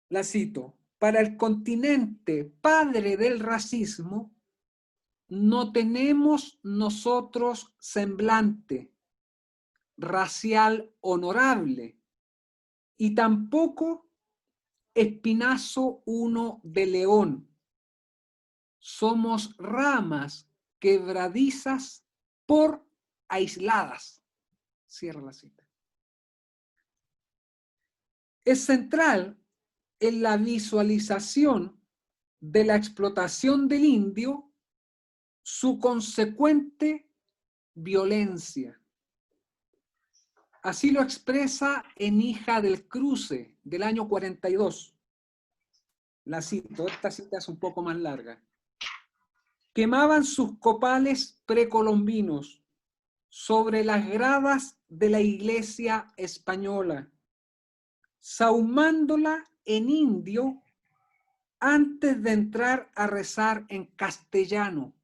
La cito. Para el continente padre del racismo, no tenemos nosotros semblante racial honorable y tampoco espinazo uno de león. Somos ramas quebradizas por aisladas. Cierra la cita. Es central en la visualización de la explotación del indio su consecuente violencia. Así lo expresa en Hija del Cruce, del año 42. La cito, esta cita es un poco más larga. Quemaban sus copales precolombinos sobre las gradas de la iglesia española, sahumándola en indio antes de entrar a rezar en castellano.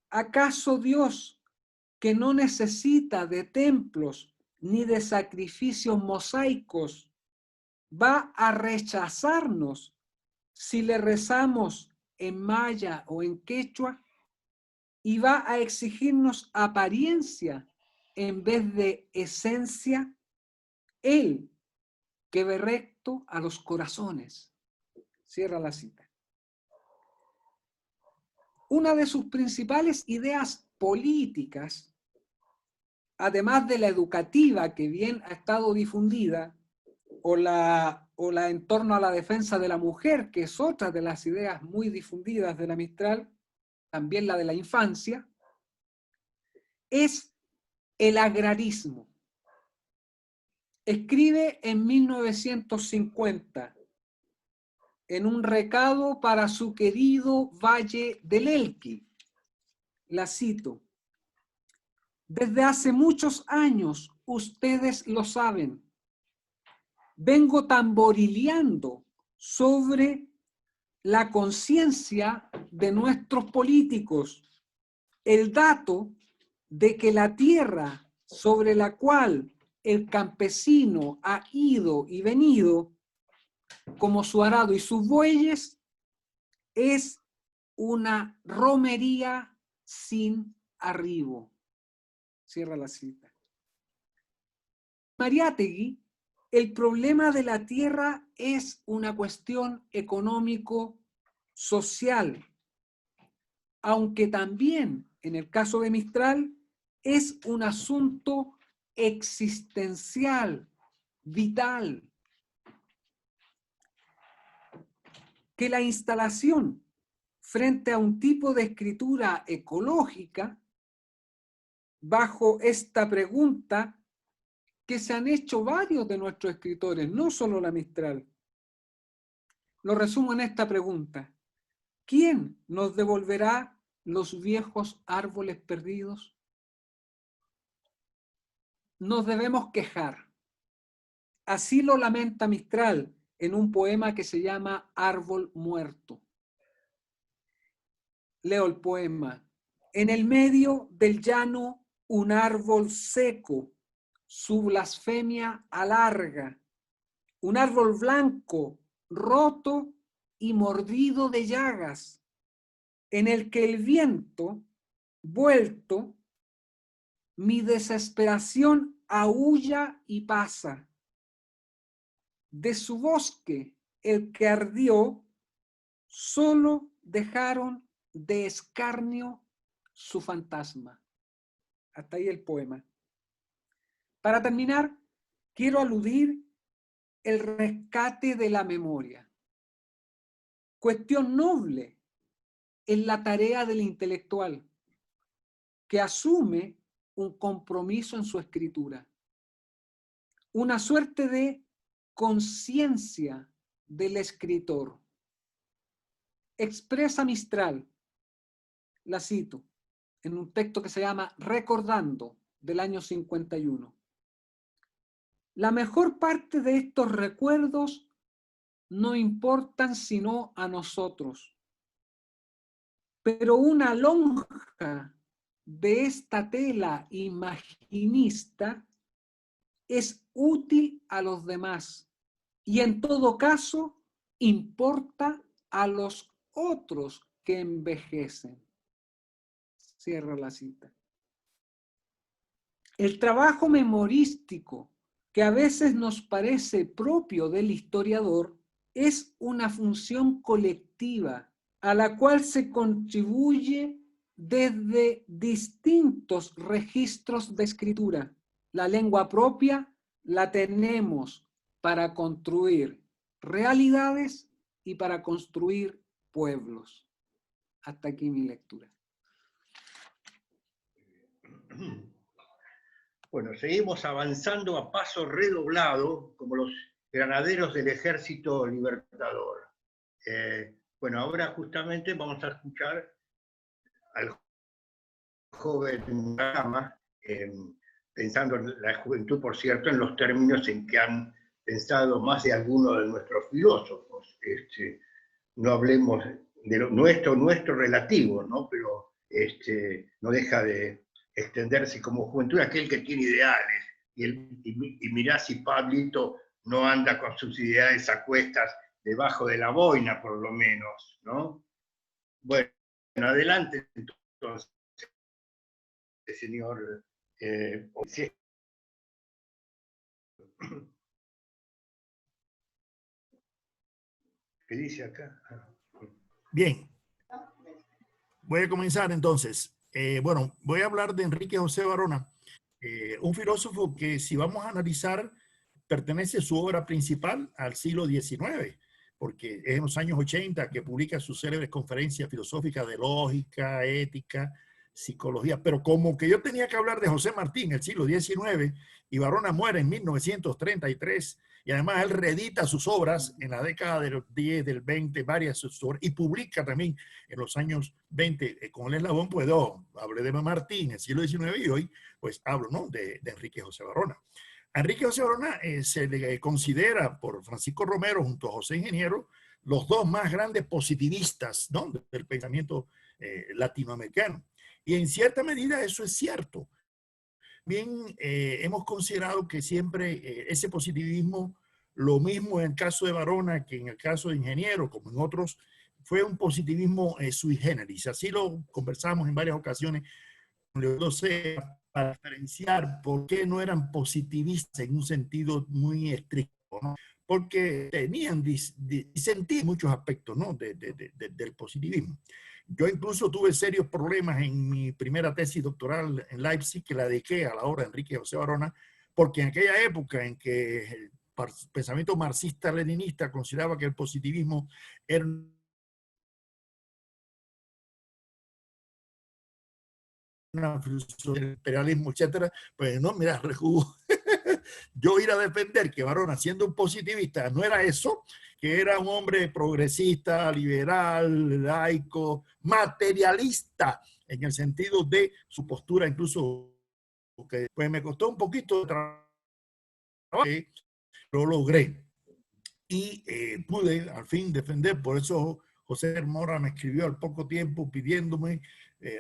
¿Acaso Dios, que no necesita de templos ni de sacrificios mosaicos, va a rechazarnos si le rezamos en maya o en quechua? Y va a exigirnos apariencia en vez de esencia. Él que ve recto a los corazones. Cierra la cita. Una de sus principales ideas políticas, además de la educativa que bien ha estado difundida, o la en torno a la defensa de la mujer, que es otra de las ideas muy difundidas de la Mistral, también la de la infancia, es el agrarismo. Escribe en 1950, en un recado para su querido Valle del Elqui, la cito: desde hace muchos años, ustedes lo saben, vengo tamborileando sobre la conciencia de nuestros políticos el dato de que la tierra sobre la cual el campesino ha ido y venido, como su arado y sus bueyes, es una romería sin arribo. Cierra la cita. Mariátegui, el problema de la tierra es una cuestión económico-social, aunque también, en el caso de Mistral, es un asunto existencial, vital. Que la instalación frente a un tipo de escritura ecológica, bajo esta pregunta que se han hecho varios de nuestros escritores, no solo la Mistral. Lo resumo en esta pregunta: ¿quién nos devolverá los viejos árboles perdidos? Nos debemos quejar. Así lo lamenta Mistral en un poema que se llama Árbol Muerto. Leo el poema. En el medio del llano un árbol seco su blasfemia alarga, un árbol blanco, roto y mordido de llagas, en el que el viento, vuelto, mi desesperación aúlla y pasa. De su bosque, el que ardió, solo dejaron de escarnio su fantasma. Hasta ahí el poema. Para terminar, quiero aludir el rescate de la memoria. Cuestión noble en la tarea del intelectual, que asume un compromiso en su escritura. Una suerte de conciencia del escritor. expresa Mistral, la cito, en un texto que se llama Recordando, del año 51. La mejor parte de estos recuerdos no importan sino a nosotros, pero una lonja de esta tela imaginista es útil a los demás y en todo caso importa a los otros que envejecen. Cierro la cita. El trabajo memorístico, que a veces nos parece propio del historiador, es una función colectiva a la cual se contribuye desde distintos registros de escritura. La lengua propia la tenemos para construir realidades y para construir pueblos. Hasta aquí mi lectura. Bueno, seguimos avanzando a paso redoblado, como los granaderos del Ejército Libertador. Bueno, ahora justamente vamos a escuchar al joven Gama, pensando en la juventud, por cierto, en los términos en que han pensado más de algunos de nuestros filósofos. No hablemos de lo nuestro relativo, ¿no? Pero no deja de extenderse como juventud aquel que tiene ideales. Y mirá si Pablito no anda con sus ideales a cuestas debajo de la boina, por lo menos, ¿no? Bueno, adelante entonces, señor. ¿Qué dice acá? Bien. Voy a comenzar entonces. Bueno, voy a hablar de Enrique José Varona, un filósofo que, si vamos a analizar, pertenece su obra principal al siglo XIX, porque es en los años 80 que publica sus célebres conferencias filosóficas de lógica, ética, psicología. Pero como que yo tenía que hablar de José Martí en el siglo XIX, y Varona muere en 1933, y además él reedita sus obras en la década del 10, del 20, varias sus obras, y publica también en los años 20 con el eslabón, pues hablé de Martí en el siglo XIX, y hoy pues hablo, ¿no?, de Enrique José Varona. A Enrique José Varona se le considera por Francisco Romero junto a José Ingeniero los dos más grandes positivistas, ¿no?, del pensamiento latinoamericano. Y en cierta medida eso es cierto. Bien, hemos considerado que siempre ese positivismo, lo mismo en el caso de Varona que en el caso de Ingeniero, como en otros, fue un positivismo sui generis. Así lo conversamos en varias ocasiones, para diferenciar por qué no eran positivistas en un sentido muy estricto, ¿no? Porque tenían disentir muchos aspectos, ¿no?, del positivismo. Yo incluso tuve serios problemas en mi primera tesis doctoral en Leipzig, que la dediqué a la obra de Enrique José Varona, porque en aquella época en que el pensamiento marxista-leninista consideraba que el positivismo era una filosofía del imperialismo, etcétera, pues no, mira, yo ir a defender que Varona, siendo un positivista, no era eso, que era un hombre progresista, liberal, laico, materialista, en el sentido de su postura, incluso, que pues me costó un poquito de trabajo, lo logré. Y pude al fin defender, por eso José Mora me escribió al poco tiempo pidiéndome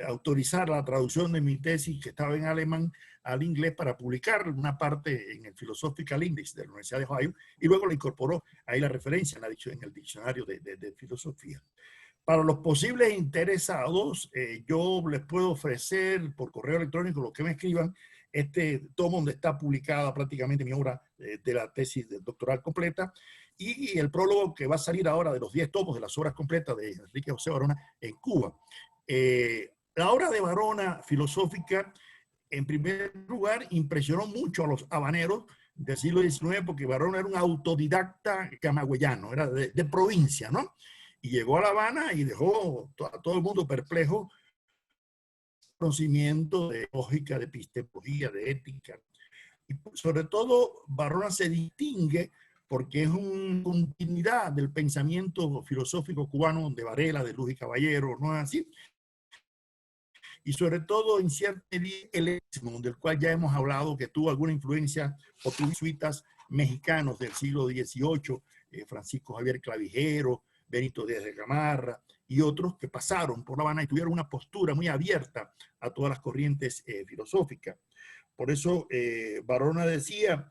autorizar la traducción de mi tesis, que estaba en alemán, al inglés, para publicar una parte en el Philosophical Index de la Universidad de Ohio, y luego le incorporó ahí la referencia en el diccionario de filosofía. Para los posibles interesados, yo les puedo ofrecer por correo electrónico lo que me escriban, este tomo donde está publicada prácticamente mi obra de la tesis doctoral completa, y el prólogo que va a salir ahora de los 10 tomos de las obras completas de Enrique José Varona en Cuba. La obra de Varona filosófica, en primer lugar, impresionó mucho a los habaneros del siglo XIX, porque Varona era un autodidacta camagüeyano, era de provincia, ¿no? Y llegó a La Habana y dejó a todo el mundo perplejo, conocimiento de lógica, de epistemología, de ética. Y sobre todo, Varona se distingue porque es una continuidad del pensamiento filosófico cubano de Varela, de Luis y Caballero, ¿no es así? Y sobre todo en cierta medida el helenismo, del cual ya hemos hablado, que tuvo alguna influencia por jesuitas mexicanos del siglo XVIII, Francisco Javier Clavijero, Benito Díaz de Gamarra y otros que pasaron por La Habana y tuvieron una postura muy abierta a todas las corrientes filosóficas. Por eso Varona decía,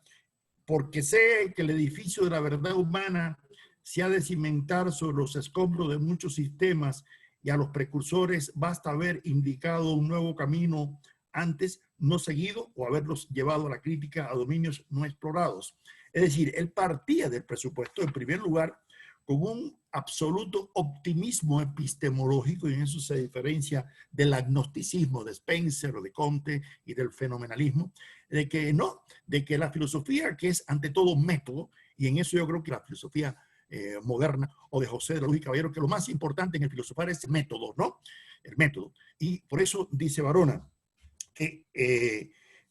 porque sé que el edificio de la verdad humana se ha de cimentar sobre los escombros de muchos sistemas y a los precursores basta haber indicado un nuevo camino antes no seguido o haberlos llevado a la crítica a dominios no explorados. Es decir, él partía del presupuesto, en primer lugar, con un absoluto optimismo epistemológico, y en eso se diferencia del agnosticismo de Spencer o de Comte y del fenomenalismo, de que no, de que la filosofía, que es ante todo método, y en eso yo creo que la filosofía moderna o de José de la Luz y Caballero, que lo más importante en el filosofar es el método, ¿no? El método. Y por eso dice Varona que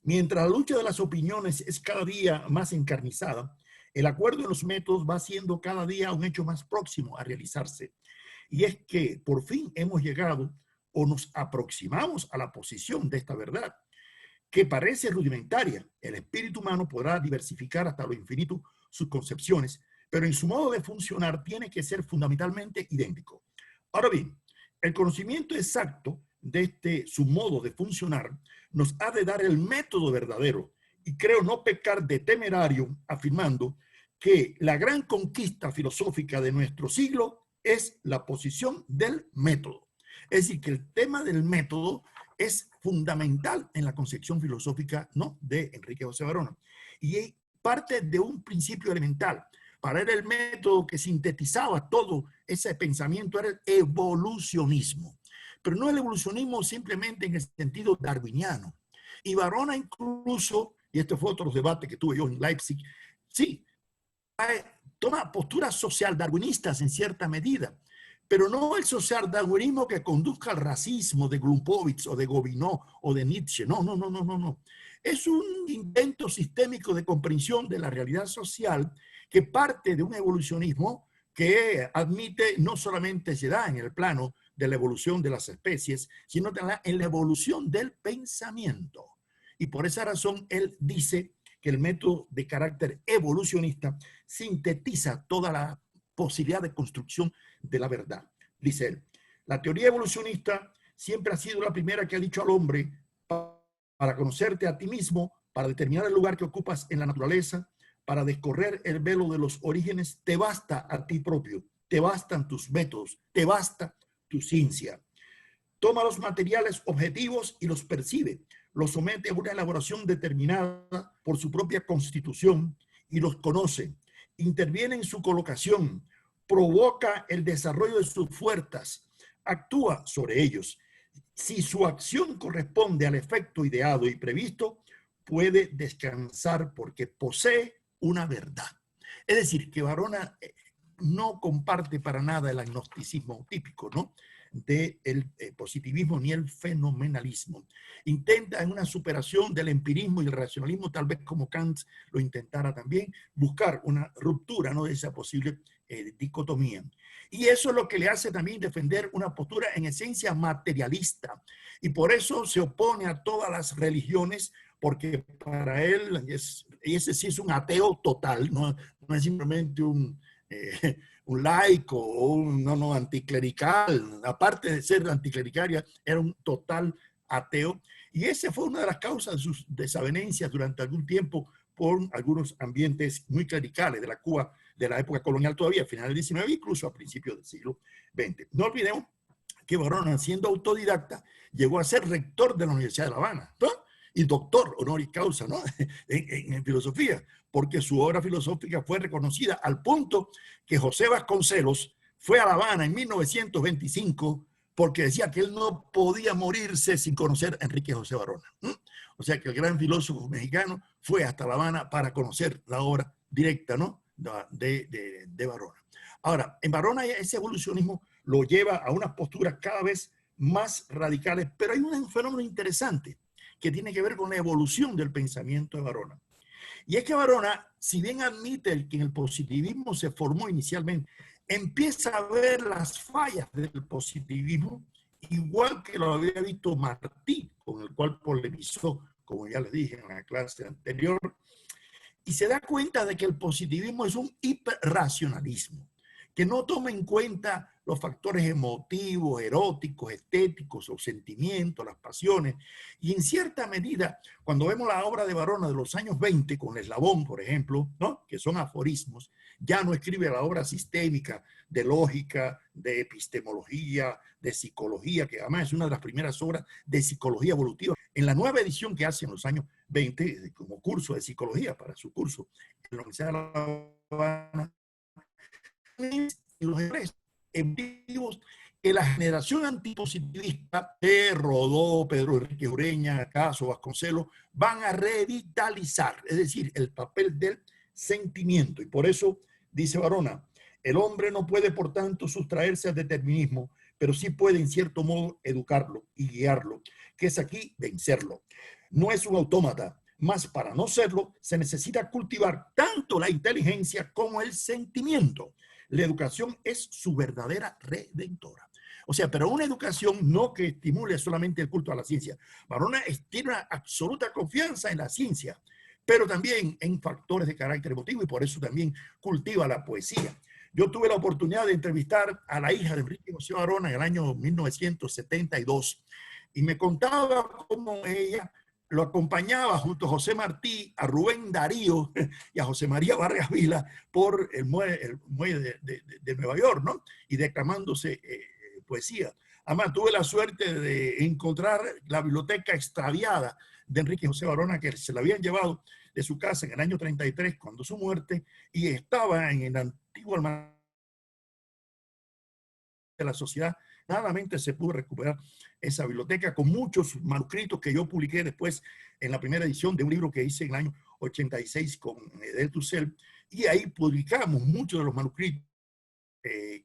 mientras la lucha de las opiniones es cada día más encarnizada, el acuerdo en los métodos va siendo cada día un hecho más próximo a realizarse. Y es que por fin hemos llegado o nos aproximamos a la posición de esta verdad, que parece rudimentaria. El espíritu humano podrá diversificar hasta lo infinito sus concepciones, pero en su modo de funcionar tiene que ser fundamentalmente idéntico. Ahora bien, el conocimiento exacto de su modo de funcionar nos ha de dar el método verdadero, y creo no pecar de temerario afirmando que la gran conquista filosófica de nuestro siglo es la posición del método. Es decir, que el tema del método es fundamental en la concepción filosófica, ¿no?, de Enrique José Varona. Y parte de un principio elemental. Para él el método que sintetizaba todo ese pensamiento era el evolucionismo. Pero no el evolucionismo simplemente en el sentido darwiniano. Y Varona incluso, y este fue otro debate que tuve yo en Leipzig, sí, toma posturas social darwinistas en cierta medida, pero no el social darwinismo que conduzca al racismo de Glumpowicz o de Gobineau o de Nietzsche. No, no, no, no, no, no. Es un intento sistémico de comprensión de la realidad social que parte de un evolucionismo que admite no solamente se da en el plano de la evolución de las especies, sino también en la evolución del pensamiento. Y por esa razón él dice que el método de carácter evolucionista sintetiza toda la posibilidad de construcción de la verdad. Dice él, la teoría evolucionista siempre ha sido la primera que ha dicho al hombre, para conocerte a ti mismo, para determinar el lugar que ocupas en la naturaleza, para descorrer el velo de los orígenes, te basta a ti propio, te bastan tus métodos, te basta tu ciencia. Toma los materiales objetivos y los percibe, los somete a una elaboración determinada por su propia constitución y los conoce, interviene en su colocación, provoca el desarrollo de sus fuerzas, actúa sobre ellos. Si su acción corresponde al efecto ideado y previsto, puede descansar porque posee una verdad. Es decir, que Varona no comparte para nada el agnosticismo típico, ¿no?, del positivismo ni el fenomenalismo. Intenta en una superación del empirismo y el racionalismo, tal vez como Kant lo intentara también, buscar una ruptura, ¿no?, de esa posible dicotomía. Y eso es lo que le hace también defender una postura en esencia materialista. Y por eso se opone a todas las religiones, porque para él, ese sí es un ateo total, no es simplemente un laico o un anticlerical. Aparte de ser anticlerical, era un total ateo. Y esa fue una de las causas de sus desavenencias durante algún tiempo por algunos ambientes muy clericales de la Cuba de la época colonial todavía, a finales del XIX, incluso a principios del siglo XX. No olvidemos que Varona, siendo autodidacta, llegó a ser rector de la Universidad de La Habana, ¿no?, y doctor honoris causa, ¿no?, en filosofía, porque su obra filosófica fue reconocida al punto que José Vasconcelos fue a La Habana en 1925 porque decía que él no podía morirse sin conocer a Enrique José Varona. O sea que el gran filósofo mexicano fue hasta La Habana para conocer la obra directa, ¿no?, de Varona. Ahora, en Varona ese evolucionismo lo lleva a unas posturas cada vez más radicales, pero hay un fenómeno interesante que tiene que ver con la evolución del pensamiento de Varona. Y es que Varona, si bien admite que en el positivismo se formó inicialmente, empieza a ver las fallas del positivismo, igual que lo había visto Martí, con el cual polemizó, como ya les dije en la clase anterior, y se da cuenta de que el positivismo es un hiperracionalismo, que no toma en cuenta los factores emotivos, eróticos, estéticos, los sentimientos, las pasiones. Y en cierta medida, cuando vemos la obra de Varona de los años 20, con Eslabón, por ejemplo, ¿no?, que son aforismos, ya no escribe la obra sistémica de lógica, de epistemología, de psicología, que además es una de las primeras obras de psicología evolutiva. En la nueva edición que hace en los años 20, como curso de psicología para su curso en la Universidad de La Habana, los evolutivos que la generación antipositivista de Rodó, Pedro Enrique Ureña, Caso, Vasconcelos, van a revitalizar, es decir, el papel del sentimiento. Y por eso, dice Varona, el hombre no puede, por tanto, sustraerse al determinismo, pero sí puede, en cierto modo, educarlo y guiarlo, que es aquí vencerlo. No es un autómata, mas para no serlo, se necesita cultivar tanto la inteligencia como el sentimiento. La educación es su verdadera redentora. O sea, pero una educación no que estimule solamente el culto a la ciencia. Varona tiene una absoluta confianza en la ciencia, pero también en factores de carácter emotivo, y por eso también cultiva la poesía. Yo tuve la oportunidad de entrevistar a la hija de Enrique José Varona en el año 1972 y me contaba cómo ella lo acompañaba junto a José Martí, a Rubén Darío y a José María Vargas Vila por el muelle de Nueva York, ¿no? Y declamándose poesía. Además, tuve la suerte de encontrar la biblioteca extraviada de Enrique José Varona, que se la habían llevado de su casa en el año 33, cuando su muerte, y estaba en el antiguo almacén de la sociedad. Nuevamente se pudo recuperar esa biblioteca con muchos manuscritos que yo publiqué después en la primera edición de un libro que hice en el año 86 con Edel Tussell, y ahí publicamos muchos de los manuscritos de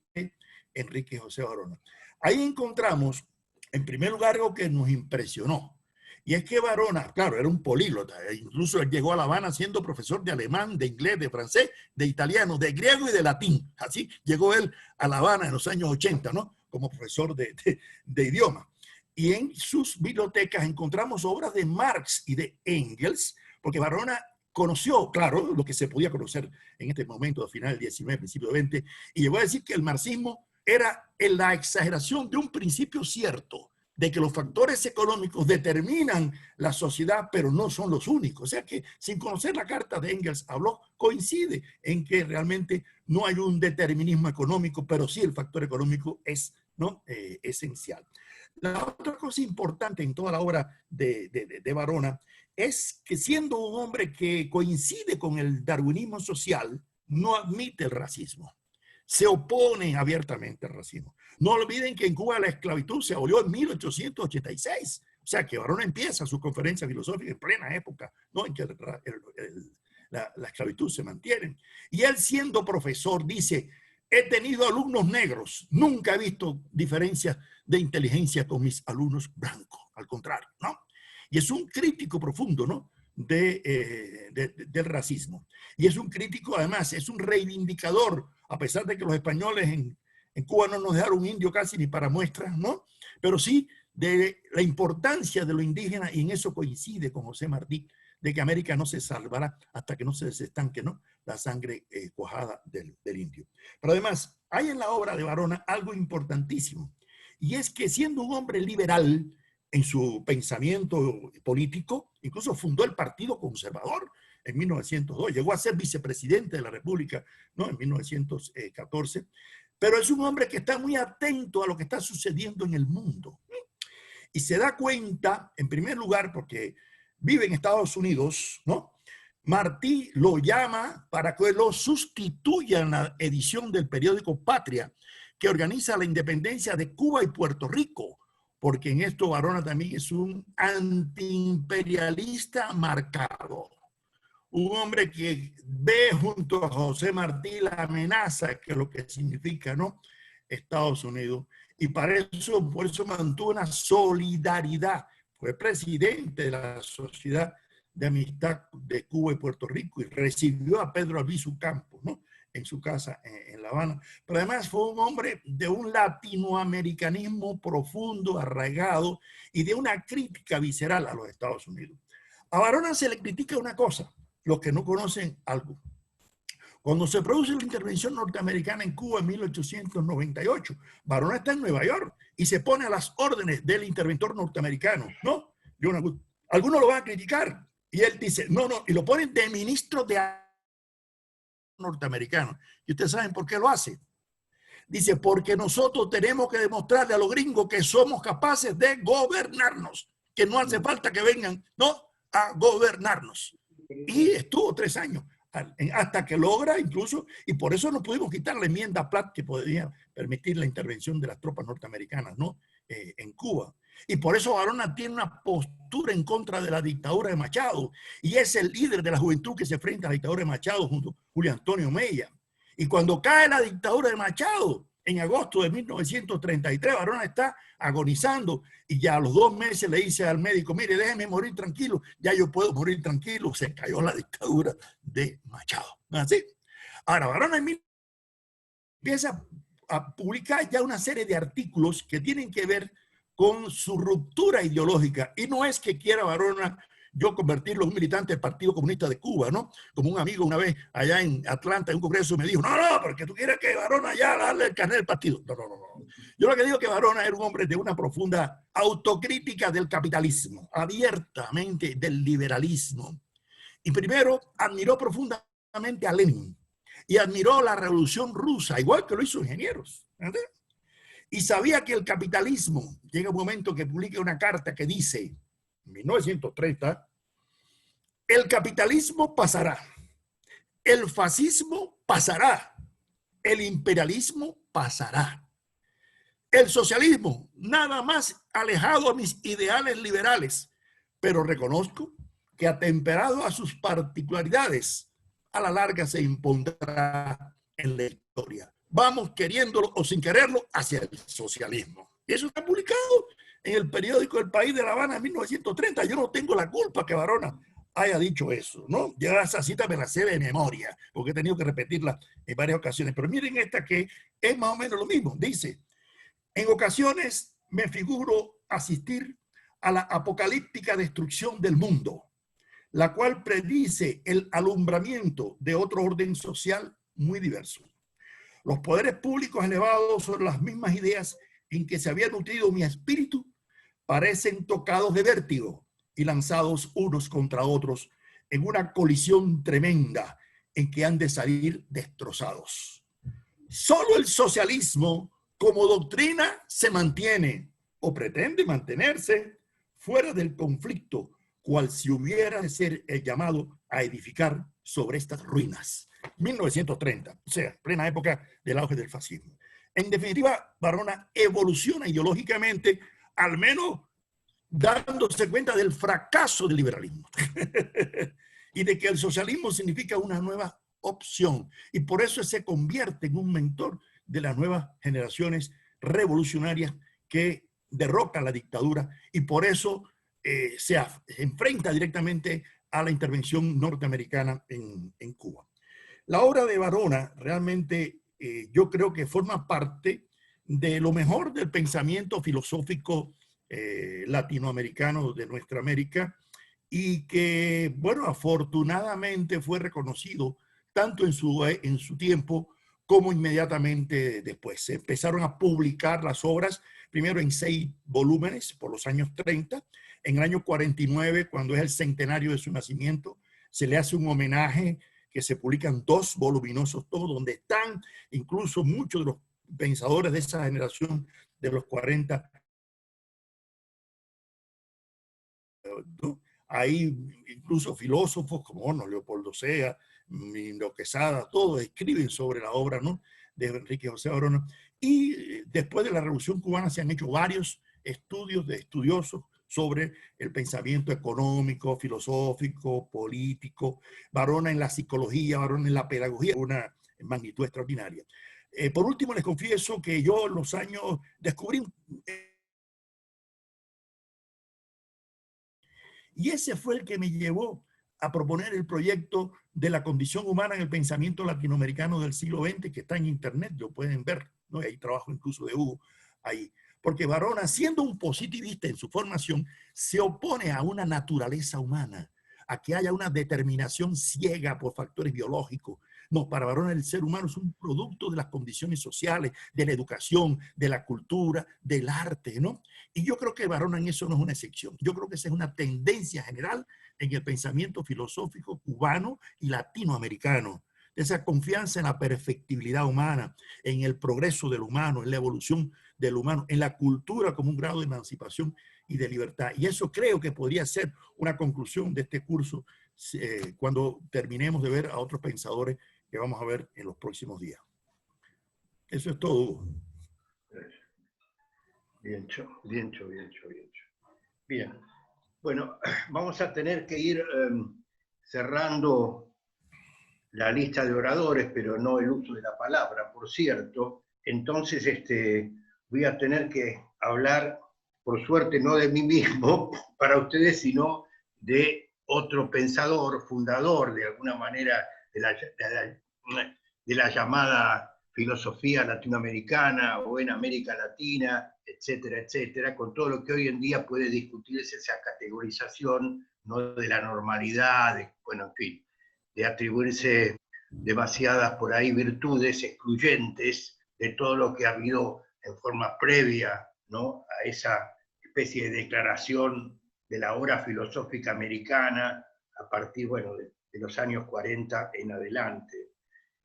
Enrique José Varona. Ahí encontramos, en primer lugar, algo que nos impresionó, y es que Varona, claro, era un políglota, incluso él llegó a La Habana siendo profesor de alemán, de inglés, de francés, de italiano, de griego y de latín. Así llegó él a La Habana en los años 80, ¿no?, como profesor de idioma. Y en sus bibliotecas encontramos obras de Marx y de Engels, porque Varona conoció, claro, lo que se podía conocer en este momento, a final del 19, principio del 20, y llegó a decir que el marxismo era la exageración de un principio cierto, de que los factores económicos determinan la sociedad, pero no son los únicos. O sea que, sin conocer la carta de Engels, habló, coincide en que realmente no hay un determinismo económico, pero sí el factor económico es, ¿no?, esencial. La otra cosa importante en toda la obra de Varona es que, siendo un hombre que coincide con el darwinismo social, no admite el racismo. Se opone abiertamente al racismo. No olviden que en Cuba la esclavitud se abolió en 1886. O sea que Varona empieza su conferencia filosófica en plena época, ¿no?, en que la esclavitud se mantiene. Y él, siendo profesor, dice: he tenido alumnos negros, nunca he visto diferencias de inteligencia con mis alumnos blancos, al contrario, ¿no? Y es un crítico profundo, ¿no?, del racismo. Y es un crítico, además, es un reivindicador, a pesar de que los españoles en Cuba no nos dejaron un indio casi ni para muestras, ¿no?, pero sí de la importancia de lo indígena, y en eso coincide con José Martí, de que América no se salvará hasta que no se desestanque, ¿no?, la sangre cuajada del indio. Pero además, hay en la obra de Varona algo importantísimo, y es que, siendo un hombre liberal en su pensamiento político, incluso fundó el Partido Conservador en 1902, llegó a ser vicepresidente de la República, ¿no?, en 1914, pero es un hombre que está muy atento a lo que está sucediendo en el mundo. Y se da cuenta, en primer lugar, porque vive en Estados Unidos, ¿no?, Martí lo llama para que lo sustituya en la edición del periódico Patria, que organiza la independencia de Cuba y Puerto Rico, porque en esto Varona también es un antiimperialista marcado. Un hombre que ve junto a José Martí la amenaza, que es lo que significa, ¿no?, Estados Unidos, y por eso mantuvo una solidaridad. Fue presidente de la Sociedad de amistad de Cuba y Puerto Rico, y recibió a Pedro Albizu Campos, ¿no?, en su casa en La Habana. Pero además fue un hombre de un latinoamericanismo profundo, arraigado, y de una crítica visceral a los Estados Unidos. A Varona se le critica una cosa, los que no conocen algo. Cuando se produce la intervención norteamericana en Cuba en 1898, Varona está en Nueva York y se pone a las órdenes del interventor norteamericano, ¿no? Algunos lo van a criticar y él dice, no, y lo ponen de ministro de norteamericano. ¿Y ustedes saben por qué lo hace? Dice, porque nosotros tenemos que demostrarle a los gringos que somos capaces de gobernarnos, que no hace falta que vengan, ¿no?, a gobernarnos. Y estuvo 3 años hasta que logra incluso, y por eso no pudimos quitar la enmienda Platt que podría permitir la intervención de las tropas norteamericanas, ¿no?, en Cuba. Y por eso Varona tiene una postura en contra de la dictadura de Machado, y es el líder de la juventud que se enfrenta a la dictadura de Machado junto a Julio Antonio Mella. Y cuando cae la dictadura de Machado, en agosto de 1933, Varona está agonizando y ya a los 2 meses le dice al médico, mire, déjeme morir tranquilo, ya yo puedo morir tranquilo, se cayó la dictadura de Machado. ¿Así? Ahora, Varona empieza a publicar ya una serie de artículos que tienen que ver con su ruptura ideológica. Y no es que quiera Varona yo convertirlo en un militante del Partido Comunista de Cuba, ¿no? Como un amigo una vez allá en Atlanta, en un congreso, me dijo, no, porque tú quieres que Varona ya darle el carnet del partido. No. Yo lo que digo es que Varona era un hombre de una profunda autocrítica del capitalismo, abiertamente del liberalismo. Y primero admiró profundamente a Lenin y admiró la Revolución Rusa, igual que lo hizo Ingenieros, ¿verdad? Y sabía que el capitalismo, llega un momento que publica una carta que dice, en 1930, el capitalismo pasará, el fascismo pasará, el imperialismo pasará. El socialismo, nada más alejado a mis ideales liberales, pero reconozco que atemperado a sus particularidades, a la larga se impondrá en la historia. Vamos queriéndolo o sin quererlo hacia el socialismo. Y eso está publicado en el periódico El País de La Habana en 1930. Yo no tengo la culpa que Varona haya dicho eso, ¿no? Ya esa cita me la sé de memoria, porque he tenido que repetirla en varias ocasiones. Pero miren esta que es más o menos lo mismo. Dice, en ocasiones me figuro asistir a la apocalíptica destrucción del mundo, la cual predice el alumbramiento de otro orden social muy diverso. Los poderes públicos elevados sobre las mismas ideas en que se había nutrido mi espíritu parecen tocados de vértigo y lanzados unos contra otros en una colisión tremenda en que han de salir destrozados. Solo el socialismo como doctrina se mantiene o pretende mantenerse fuera del conflicto, cual si hubiera de ser el llamado a edificar sobre estas ruinas. 1930, o sea, plena época del auge del fascismo. En definitiva, Varona evoluciona ideológicamente, al menos dándose cuenta del fracaso del liberalismo y de que el socialismo significa una nueva opción. Y por eso se convierte en un mentor de las nuevas generaciones revolucionarias que derrocan la dictadura, y por eso se enfrenta directamente a la intervención norteamericana en Cuba. La obra de Varona realmente yo creo que forma parte de lo mejor del pensamiento filosófico latinoamericano de nuestra América, y que, bueno, afortunadamente fue reconocido tanto en su tiempo como inmediatamente después. Se empezaron a publicar las obras, primero en 6 volúmenes por los años 30. En el año 49, cuando es el centenario de su nacimiento, se le hace un homenaje que se publican 2 voluminosos todos, donde están incluso muchos de los pensadores de esa generación de los 40. ¿No? Hay incluso filósofos como bueno, Leopoldo Sea, Mindo Quesada, todos escriben sobre la obra, ¿no?, de Enrique José Varona. Y después de la Revolución Cubana se han hecho varios estudios de estudiosos sobre el pensamiento económico, filosófico, político. Varona en la psicología, Varona en la pedagogía, una magnitud extraordinaria. Por último, les confieso que yo en los años descubrí y ese fue el que me llevó a proponer el proyecto de la condición humana en el pensamiento latinoamericano del siglo XX, que está en internet, lo pueden ver, ¿no? Y hay trabajo incluso de Hugo ahí. Porque Varona, siendo un positivista en su formación, se opone a una naturaleza humana, a que haya una determinación ciega por factores biológicos. No, para Varona el ser humano es un producto de las condiciones sociales, de la educación, de la cultura, del arte, ¿no? Y yo creo que Varona en eso no es una excepción. Yo creo que esa es una tendencia general en el pensamiento filosófico cubano y latinoamericano. Esa confianza en la perfectibilidad humana, en el progreso del humano, en la evolución del humano, en la cultura como un grado de emancipación y de libertad. Y eso creo que podría ser una conclusión de este curso cuando terminemos de ver a otros pensadores que vamos a ver en los próximos días. Eso es todo. Bien hecho, bien hecho, bien hecho, bien hecho. Bien. Bueno, vamos a tener que ir cerrando la lista de oradores, pero no el uso de la palabra, por cierto. Entonces, voy a tener que hablar, por suerte, no de mí mismo para ustedes, sino de otro pensador, fundador, de alguna manera, de la llamada filosofía latinoamericana o en América Latina, etcétera, etcétera, con todo lo que hoy en día puede discutirse esa categorización, no de la normalidad, bueno, en fin, de atribuirse demasiadas por ahí virtudes excluyentes de todo lo que ha habido en forma previa, ¿no?, a esa especie de declaración de la obra filosófica americana a partir, bueno, de los años 40 en adelante.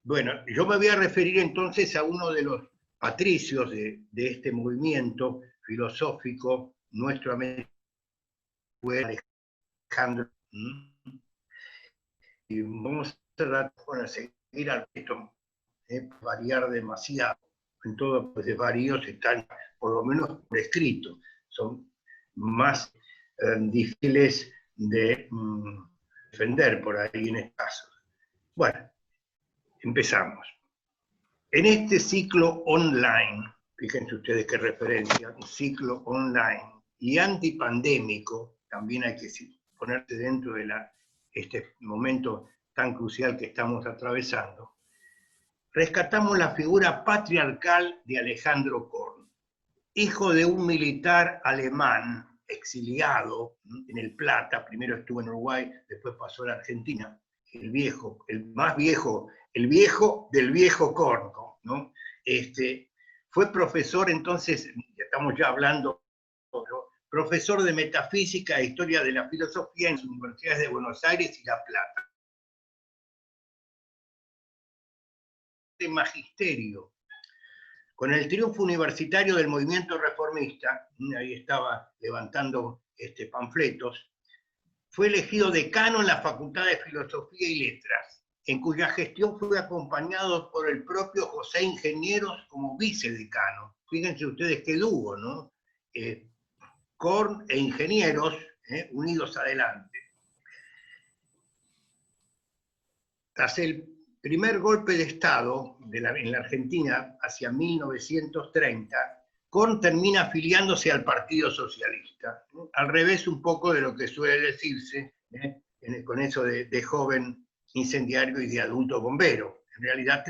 Bueno, yo me voy a referir entonces a uno de los patricios de este movimiento filosófico nuestro americano, fue Alejandro. Y vamos a seguir al resto, variar demasiado. En todo, pues, de varios están, por lo menos por escrito, son más difíciles de defender por ahí en este caso. Bueno, empezamos. En este ciclo online, fíjense ustedes qué referencia, un ciclo online y antipandémico, también hay que ponerse dentro de este momento tan crucial que estamos atravesando, rescatamos la figura patriarcal de Alejandro Korn, hijo de un militar alemán exiliado en El Plata, primero estuvo en Uruguay, después pasó a la Argentina, el viejo, el más viejo, el viejo del viejo Korn, ¿no? Fue profesor, entonces, estamos ya hablando, profesor de metafísica e historia de la filosofía en las universidades de Buenos Aires y La Plata. De magisterio. Con el triunfo universitario del movimiento reformista, ahí estaba levantando panfletos, fue elegido decano en la Facultad de Filosofía y Letras, en cuya gestión fue acompañado por el propio José Ingenieros como vicedecano. Fíjense ustedes qué dúo, ¿no? Korn e Ingenieros, unidos adelante. Tras el primer golpe de Estado en la Argentina, hacia 1930, Korn termina afiliándose al Partido Socialista, al revés un poco de lo que suele decirse, con eso de joven incendiario y de adulto bombero. En realidad,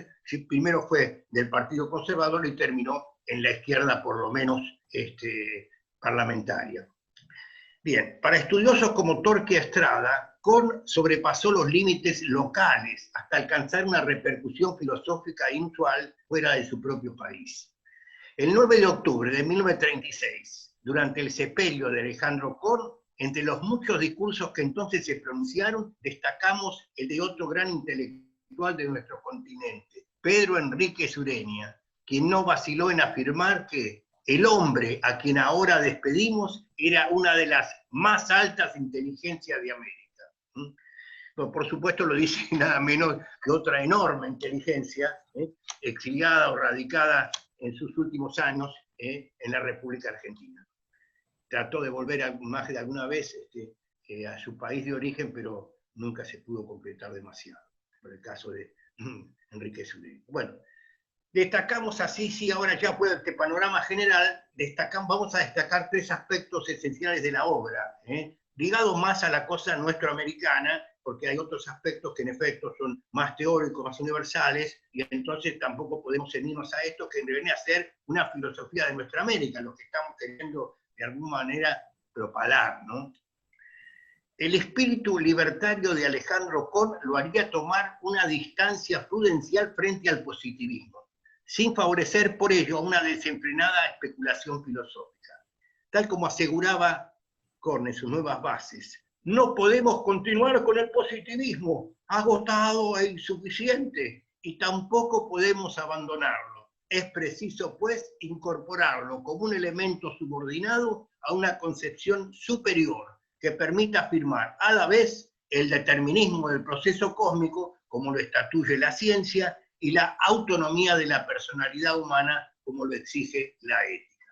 primero fue del Partido Conservador y terminó en la izquierda, por lo menos parlamentaria. Bien, para estudiosos como Torquia Estrada, Korn sobrepasó los límites locales hasta alcanzar una repercusión filosófica inusual fuera de su propio país. El 9 de octubre de 1936, durante el sepelio de Alejandro Korn, entre los muchos discursos que entonces se pronunciaron, destacamos el de otro gran intelectual de nuestro continente, Pedro Enríquez Ureña, quien no vaciló en afirmar que el hombre a quien ahora despedimos era una de las más altas inteligencias de América. Por supuesto lo dice nada menos que otra enorme inteligencia, exiliada o radicada en sus últimos años en la República Argentina. Trató de volver más de alguna vez a su país de origen, pero nunca se pudo concretar demasiado, por el caso de Enríquez Ureña. Bueno, destacamos así, sí, ahora ya por este panorama general, vamos a destacar tres aspectos esenciales de la obra, ligados más a la cosa nuestroamericana porque hay otros aspectos que en efecto son más teóricos, más universales, y entonces tampoco podemos ceñirnos a esto, que viene a ser una filosofía de nuestra América, lo que estamos queriendo de alguna manera propalar, ¿no? El espíritu libertario de Alejandro Korn lo haría tomar una distancia prudencial frente al positivismo, sin favorecer por ello una desenfrenada especulación filosófica. Tal como aseguraba Korn en sus nuevas bases, no podemos continuar con el positivismo, agotado e insuficiente, y tampoco podemos abandonarlo. Es preciso, pues, incorporarlo como un elemento subordinado a una concepción superior, que permita afirmar a la vez el determinismo del proceso cósmico, como lo estatuye la ciencia, y la autonomía de la personalidad humana, como lo exige la ética.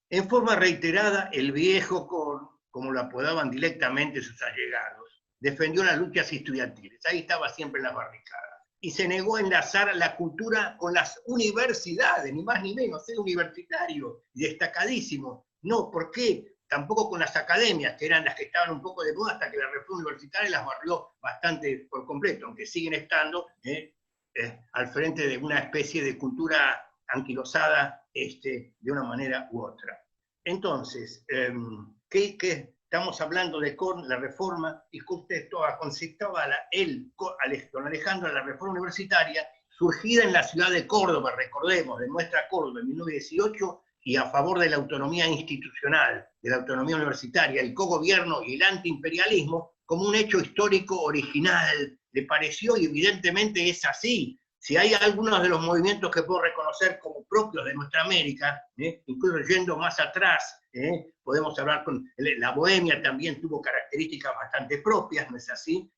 En forma reiterada, el viejo Korn, como lo apodaban directamente sus allegados, defendió las luchas estudiantiles, ahí estaba siempre en las barricadas, y se negó a enlazar la cultura con las universidades, ni más ni menos, ser universitario, y destacadísimo. No, ¿por qué? Tampoco con las academias, que eran las que estaban un poco de moda, hasta que la reforma universitaria las barrió bastante por completo, aunque siguen estando al frente de una especie de cultura anquilosada de una manera u otra. Entonces, ¿qué estamos hablando de Korn, la reforma, y justo conceptuaba don Alejandro, la reforma universitaria, surgida en la ciudad de Córdoba, recordemos, de nuestra Córdoba, en 1918, y a favor de la autonomía institucional, de la autonomía universitaria, el cogobierno y el antiimperialismo, como un hecho histórico original. Le pareció, y evidentemente es así. Si hay algunos de los movimientos que puedo reconocer como propios de nuestra América, incluso yendo más atrás, podemos hablar con la bohemia, también tuvo características bastante propias, ¿no es así?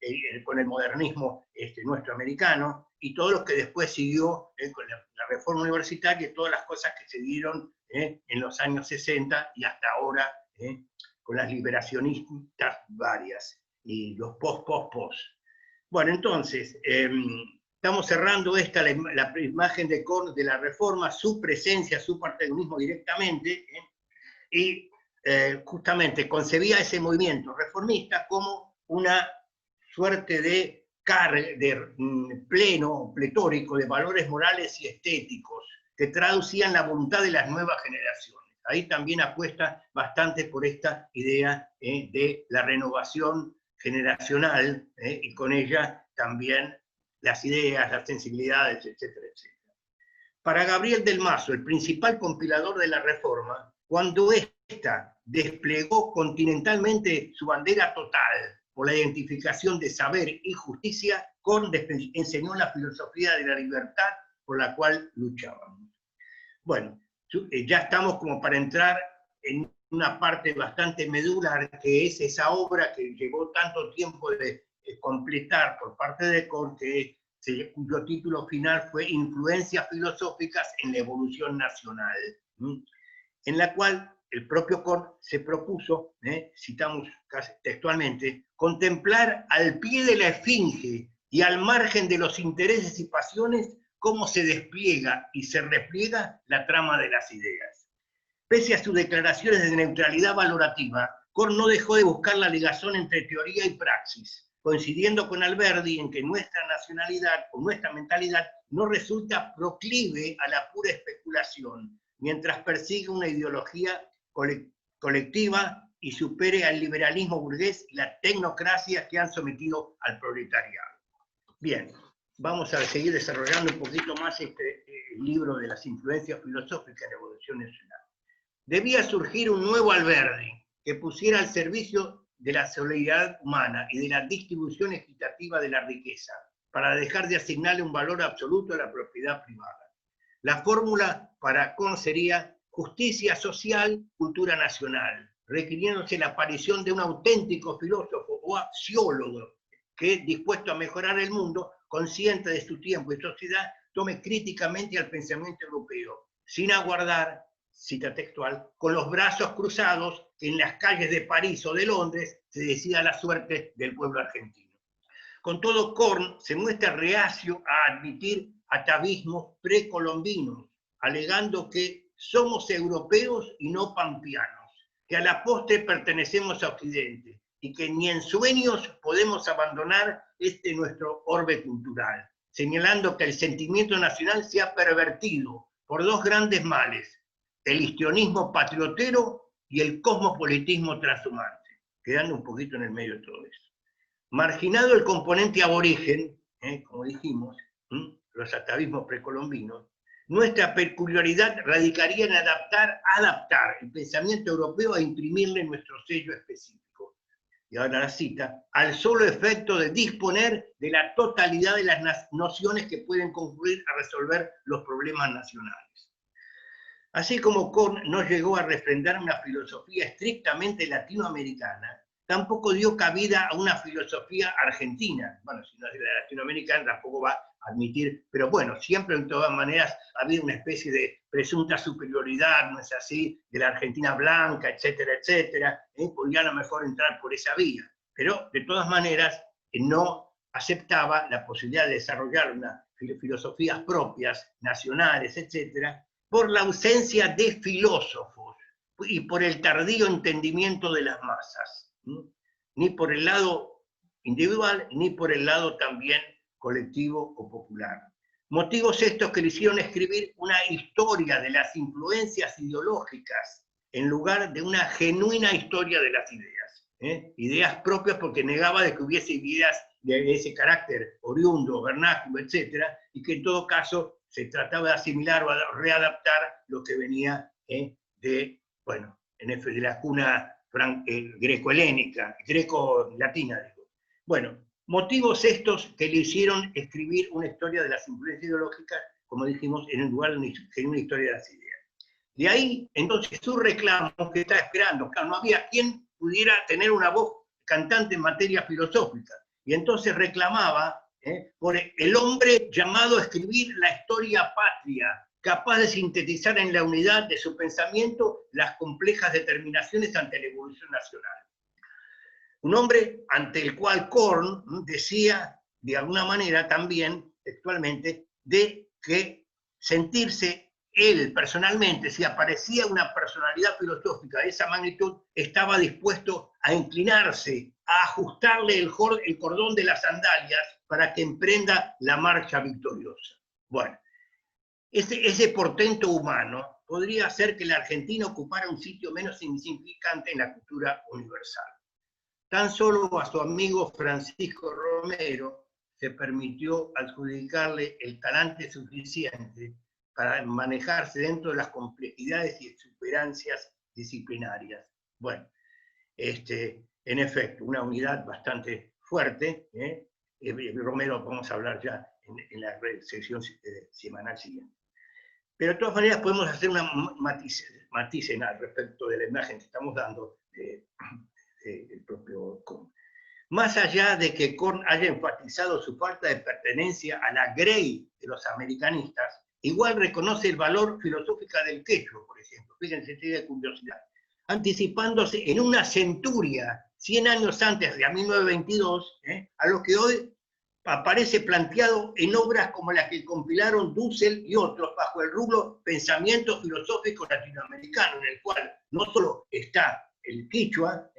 Con el modernismo nuestro americano, y todo lo que después siguió con la reforma universitaria y todas las cosas que se dieron en los años 60 y hasta ahora, con las liberacionistas varias, y los post. Bueno, entonces, estamos cerrando la imagen de Korn de la reforma, su presencia, su protagonismo directamente, y justamente concebía ese movimiento reformista como una suerte de pleno, pletórico de valores morales y estéticos que traducían la voluntad de las nuevas generaciones. Ahí también apuesta bastante por esta idea de la renovación generacional, y con ella también las ideas, las sensibilidades, etcétera, etcétera. Para Gabriel del Mazo, el principal compilador de la reforma, cuando ésta desplegó continentalmente su bandera total por la identificación de saber y justicia, Korn enseñó la filosofía de la libertad por la cual luchábamos. Bueno, ya estamos como para entrar en una parte bastante medular, que es esa obra que llevó tanto tiempo de completar por parte de Korn, cuyo título final fue Influencias filosóficas en la evolución nacional, en la cual el propio Korn se propuso, citamos casi textualmente, contemplar al pie de la esfinge y al margen de los intereses y pasiones cómo se despliega y se repliega la trama de las ideas. Pese a sus declaraciones de neutralidad valorativa, Korn no dejó de buscar la ligazón entre teoría y praxis, coincidiendo con Alberdi en que nuestra nacionalidad o nuestra mentalidad no resulta proclive a la pura especulación, mientras persigue una ideología colectiva y supere al liberalismo burgués y la tecnocracia que han sometido al proletariado. Bien, vamos a seguir desarrollando un poquito más este libro de las influencias filosóficas en la evolución nacional. Debía surgir un nuevo Alberdi que pusiera al servicio de la solidaridad humana y de la distribución equitativa de la riqueza, para dejar de asignarle un valor absoluto a la propiedad privada. La fórmula para Korn sería justicia social, cultura nacional, requiriéndose la aparición de un auténtico filósofo o axiólogo que, dispuesto a mejorar el mundo, consciente de su tiempo y sociedad, tome críticamente al pensamiento europeo, sin aguardar, cita textual, con los brazos cruzados que en las calles de París o de Londres se decida la suerte del pueblo argentino. Con todo, Korn se muestra reacio a admitir atavismos precolombinos, alegando que somos europeos y no pampeanos, que a la postre pertenecemos a Occidente, y que ni en sueños podemos abandonar este nuestro orbe cultural, señalando que el sentimiento nacional se ha pervertido por dos grandes males, el histrionismo patriotero y el cosmopolitismo transhumante, quedando un poquito en el medio de todo eso. Marginado el componente aborigen, como dijimos, los atavismos precolombinos, nuestra peculiaridad radicaría en adaptar el pensamiento europeo a imprimirle nuestro sello específico. Y ahora la cita, al solo efecto de disponer de la totalidad de las nociones que pueden concluir a resolver los problemas nacionales. Así como Korn no llegó a refrendar una filosofía estrictamente latinoamericana, tampoco dio cabida a una filosofía argentina. Bueno, si no es la latinoamericana tampoco va a admitir, pero bueno, siempre en todas maneras ha habido una especie de presunta superioridad, ¿no es así?, de la Argentina blanca, etcétera, etcétera. Podría a lo mejor entrar por esa vía, pero de todas maneras no aceptaba la posibilidad de desarrollar unas filosofías propias, nacionales, etcétera, por la ausencia de filósofos y por el tardío entendimiento de las masas, ni por el lado individual, ni por el lado también colectivo o popular. Motivos estos que le hicieron escribir una historia de las influencias ideológicas en lugar de una genuina historia de las ideas. Ideas propias porque negaba de que hubiese ideas de ese carácter oriundo, vernáculo, etcétera, y que en todo caso se trataba de asimilar o readaptar lo que venía de la cuna greco-helénica, greco-latina, digo. Bueno, motivos estos que le hicieron escribir una historia de las influencias ideológicas, como dijimos, en lugar de una historia de las ideas. De ahí, entonces, su reclamo que estaba esperando, claro, no había quien pudiera tener una voz cantante en materia filosófica, y entonces reclamaba por el hombre llamado a escribir la historia patria, capaz de sintetizar en la unidad de su pensamiento las complejas determinaciones ante la evolución nacional. Un hombre ante el cual Korn decía, de alguna manera también, textualmente, de que sentirse él personalmente, si aparecía una personalidad filosófica de esa magnitud, estaba dispuesto a inclinarse, a ajustarle el cordón de las sandalias para que emprenda la marcha victoriosa. Bueno, ese portento humano podría hacer que la Argentina ocupara un sitio menos insignificante en la cultura universal. Tan solo a su amigo Francisco Romero se permitió adjudicarle el talante suficiente para manejarse dentro de las complejidades y exuberancias disciplinarias. Bueno, en efecto, una unidad bastante fuerte. Romero vamos a hablar ya en la sección semanal siguiente. Pero de todas maneras podemos hacer una matiz al respecto de la imagen que estamos dando del propio Korn. Más allá de que Korn haya enfatizado su falta de pertenencia a la grey de los americanistas, igual reconoce el valor filosófico del quechua, por ejemplo. Fíjense, tiene curiosidad. Anticipándose en una centuria, 100 años antes de 1922, a lo que hoy aparece planteado en obras como las que compilaron Dussel y otros bajo el rubro pensamiento filosófico latinoamericano, en el cual no solo está el quichua,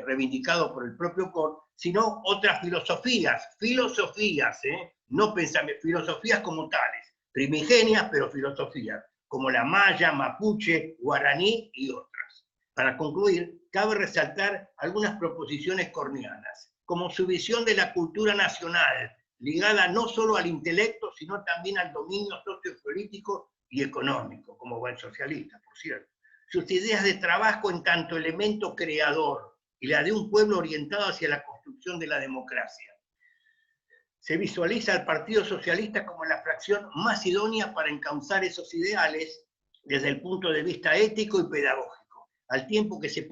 reivindicado por el propio Korn, sino otras filosofías, no pensamientos, filosofías como tales, primigenias, pero filosofías, como la maya, mapuche, guaraní y otras. Para concluir, cabe resaltar algunas proposiciones kornianas, como su visión de la cultura nacional, ligada no solo al intelecto, sino también al dominio sociopolítico y económico, como buen socialista, por cierto. Sus ideas de trabajo en tanto elemento creador y la de un pueblo orientado hacia la construcción de la democracia. Se visualiza al Partido Socialista como la fracción más idónea para encauzar esos ideales desde el punto de vista ético y pedagógico, al tiempo que se